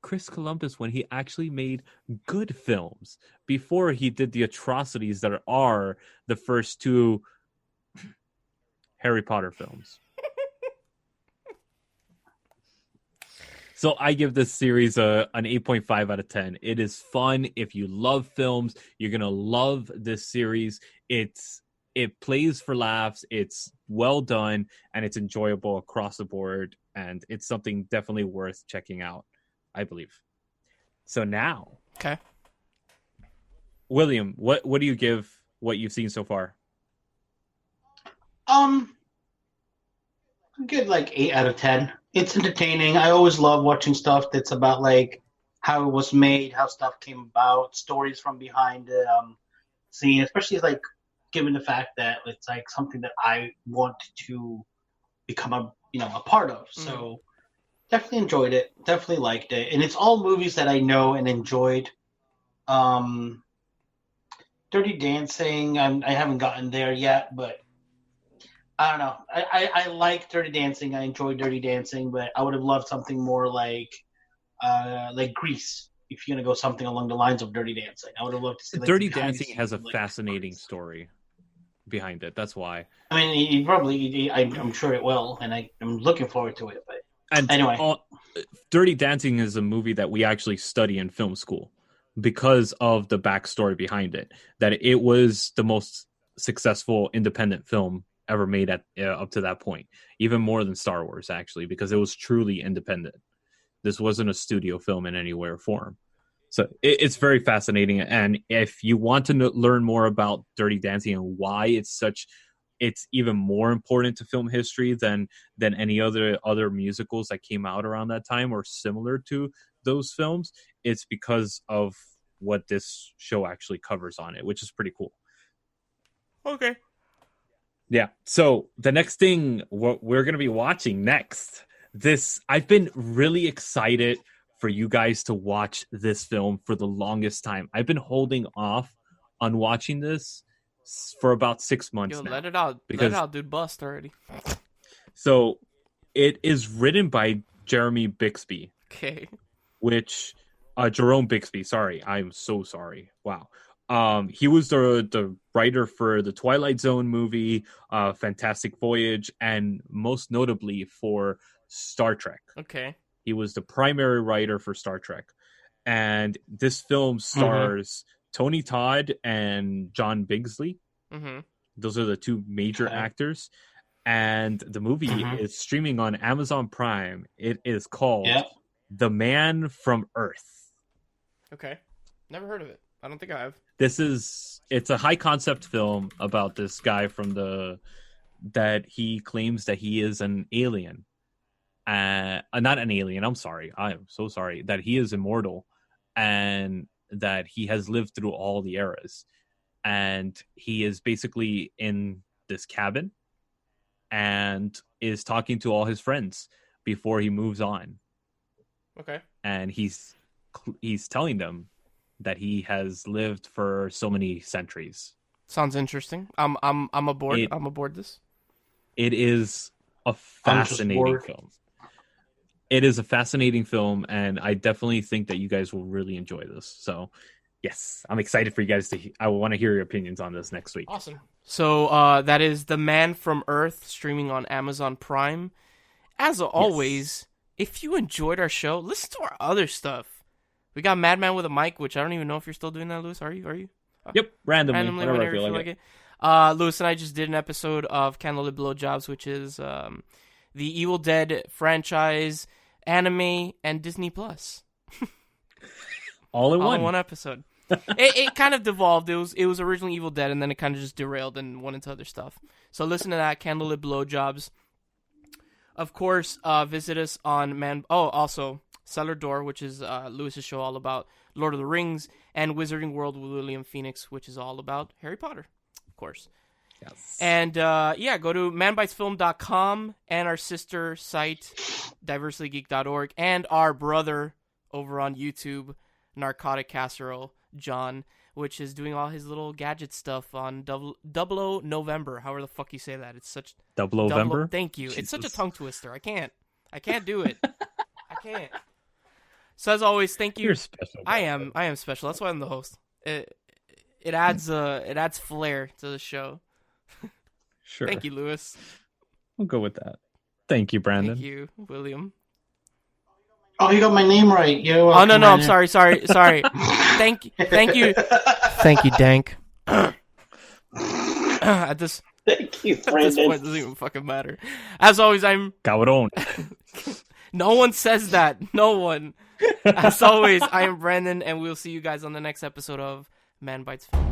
Chris Columbus when he actually made good films before he did the atrocities that are the first two Harry Potter films. So I give this series an 8.5 out of 10. It is fun. If you love films, you're going to love this series. It plays for laughs. It's well done, and it's enjoyable across the board, and it's something definitely worth checking out, I believe. So now, okay, William, what do you give what you've seen so far? Good, like 8 out of 10. It's entertaining. I always love watching stuff that's about like how it was made, how stuff came about, stories from behind the scene, especially like given the fact that it's like something that I want to become a part of. So definitely enjoyed it. Definitely liked it. And it's all movies that I know and enjoyed. Dirty Dancing, I haven't gotten there yet, but I don't know. I like Dirty Dancing. I enjoy Dirty Dancing, but I would have loved something more like Grease. If you're gonna go something along the lines of Dirty Dancing, I would have loved to see. Like, Dirty Dancing has a fascinating story behind it. That's why. I mean, I'm sure it will, and I'm looking forward to it. But anyway, Dirty Dancing is a movie that we actually study in film school because of the backstory behind it. That it was the most successful independent film ever made at up to that point, even more than Star Wars, actually, because it was truly independent. This wasn't a studio film in any way or form. So it's very fascinating. And if you want to learn more about Dirty Dancing and why it's even more important to film history than any other musicals that came out around that time or similar to those films, it's because of what this show actually covers on it, which is pretty cool. Okay. Yeah. So the next thing what we're going to be watching next, I've been really excited for you guys to watch this film for the longest time. I've been holding off on watching this for about 6 months now. Let it out. Let it out, dude. Bust already. So it is written by Jeremy Bixby. Okay. Jerome Bixby. Sorry. I'm so sorry. Wow. He was the writer for the Twilight Zone movie, Fantastic Voyage, and most notably for Star Trek. Okay. He was the primary writer for Star Trek. And this film stars Tony Todd and John Bigsley. Mm-hmm. Those are the two major actors. And the movie is streaming on Amazon Prime. It is called The Man from Earth. Okay. Never heard of it. I don't think I have. It's a high concept film about this guy that he claims that he is an alien. Not an alien. I'm sorry. I am so sorry that he is immortal and that he has lived through all the eras. And he is basically in this cabin and is talking to all his friends before he moves on. Okay. And he's telling them that he has lived for so many centuries. Sounds interesting. I'm aboard. I'm aboard this. It is a fascinating film. It is a fascinating film, and I definitely think that you guys will really enjoy this. So, yes, I'm excited for you guys I want to hear your opinions on this next week. Awesome. So that is The Man from Earth, streaming on Amazon Prime. As always, if you enjoyed our show, listen to our other stuff. We got Madman with a Mic, which I don't even know if you're still doing that, Lewis. Are you? Yep, randomly whenever I feel like it. Lewis and I just did an episode of Candlelit Blowjobs, which is the Evil Dead franchise, anime, and Disney Plus. All in one episode. it kind of devolved. It was originally Evil Dead, and then it kind of just derailed and went into other stuff. So listen to that, Candlelit Blowjobs. Of course, visit us on also Cellar Door, which is Lewis's show all about Lord of the Rings, and Wizarding World with William Phoenix, which is all about Harry Potter, of course. Yes. And go to manbitesfilm.com and our sister site, diversitygeek.org, and our brother over on YouTube, Narcotic Casserole, John, which is doing all his little gadget stuff on Double November, however the fuck you say that. It's such... Double November? Thank you. Jesus. It's such a tongue twister. I can't do it. I can't. So as always, thank you. You're special. I am special. That's why I'm the host. It adds flair to the show. Sure. Thank you, Lewis. We'll go with that. Thank you, Branden. Thank you, William. Oh, you got my name right. No, I'm sorry. Thank you, Dank. At this Thank you, point, Branden. it doesn't even fucking matter. As always, I'm. Cabrón. No one says that. No one. As always, I am Branden, and we'll see you guys on the next episode of Manbitesfilm.